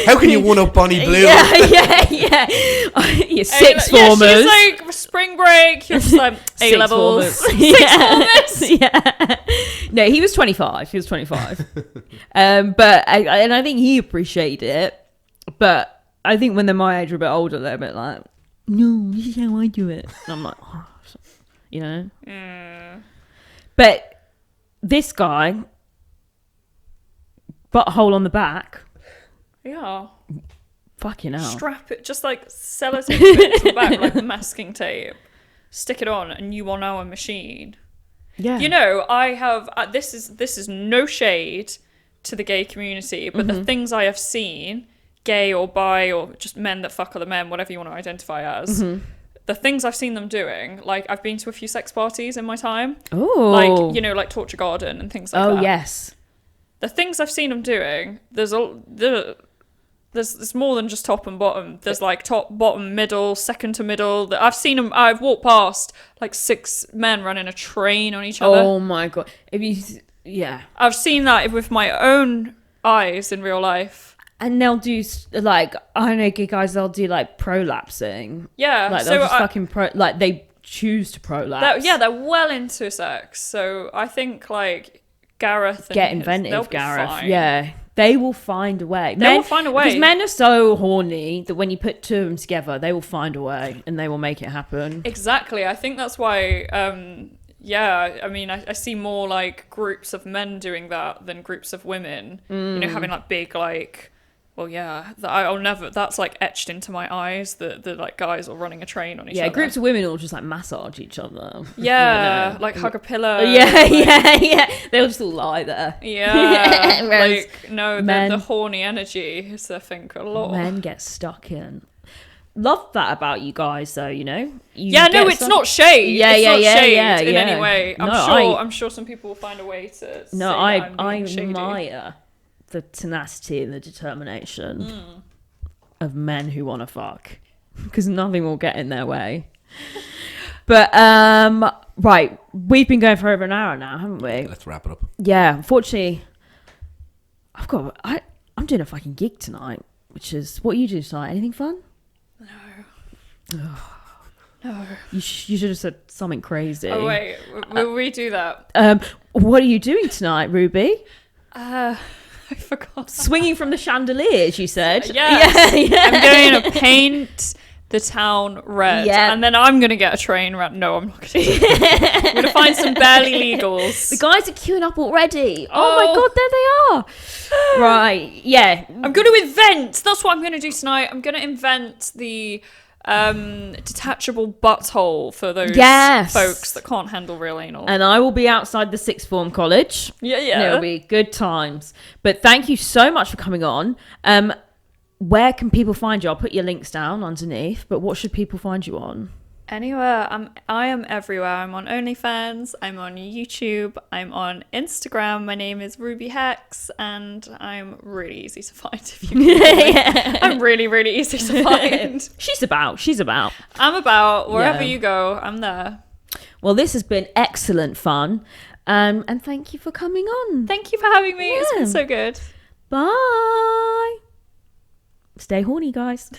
How can you one up Bonnie Blue? Yeah. You're sixth formers. She's like spring break. You're just like A levels. Sixth formers. Yeah. No, he was 25. But I think he appreciated it. But I think when they're my age or a bit older, they're a bit like, no, this is how I do it. And I'm like, oh, you know. But this guy, butthole on the back. Yeah. Fucking hell. Strap it, just like sellotape it to the back, like masking tape. Stick it on, and you are now a machine. Yeah. You know, I have. This is no shade to the gay community, but the things I have seen, gay or bi or just men that fuck other men, whatever you want to identify as. The things I've seen them doing, like I've been to a few sex parties in my time. Oh. Like, you know, like Torture Garden and things like that. Oh, yes. The things I've seen them doing, there's more than just top and bottom. There's like top, bottom, middle, second to middle. I've seen them. I've walked past like 6 men running a train on each other. Oh my god! Yeah. I've seen that with my own eyes in real life. And they'll do like, I know gay guys. They'll do like prolapsing. Yeah. Like they'll just like they choose to prolapse. They're well into sex. So I think like Gareth. Get inventive, Gareth. Fine. Yeah. They will find a way. They will find a way. Because men are so horny that when you put 2 of them together, they will find a way and they will make it happen. Exactly. I think that's why, I mean, I see more like groups of men doing that than groups of women. You know, having like big, like, well, yeah, I'll never, that's like etched into my eyes that the like guys are running a train on each other. Yeah, groups of women will just like massage each other. Yeah, you know? like hug a pillow. Yeah. They'll just all lie there. Yeah. Whereas like, no, the horny energy is, I think, a lot. Men get stuck in. Love that about you guys, though, you know? It's not shade. Yeah, it's not shade yeah, in any way. No, I'm sure some people will find a way to say I that I'm being shady. admire the tenacity and the determination of men who want to fuck, because nothing will get in their way. But right, we've been going for over an hour now, haven't we? Let's wrap it up. Yeah, unfortunately, I'm doing a fucking gig tonight, which is what you do tonight. Anything fun? No. You should have said something crazy. Oh wait, will we do that? What are you doing tonight, Ruby? I forgot. Swinging from the chandeliers, you said. Yes. Yeah. I'm going to paint the town red. Yeah. And then I'm going to get a train around. No, I'm not going to do that. I'm going to find some barely legals. The guys are queuing up already. Oh my god, there they are. Right, yeah. I'm going to invent. That's what I'm going to do tonight. I'm going to invent the detachable butthole for those Yes. folks that can't handle real anal. And I will be outside the sixth form college. Yeah. And it'll be good times. But thank you so much for coming on. Where can people find you? I'll put your links down underneath. But what should people find you on? Anywhere. I am everywhere. I'm on OnlyFans. I'm on YouTube. I'm on Instagram. My name is Ruby Hexx, and I'm really easy to find. If you can I'm really, really easy to find. She's about. I'm about wherever Yeah. you go. I'm there. Well, this has been excellent fun. And thank you for coming on. Thank you for having me. It's Yeah. been so good. Bye. Stay horny, guys.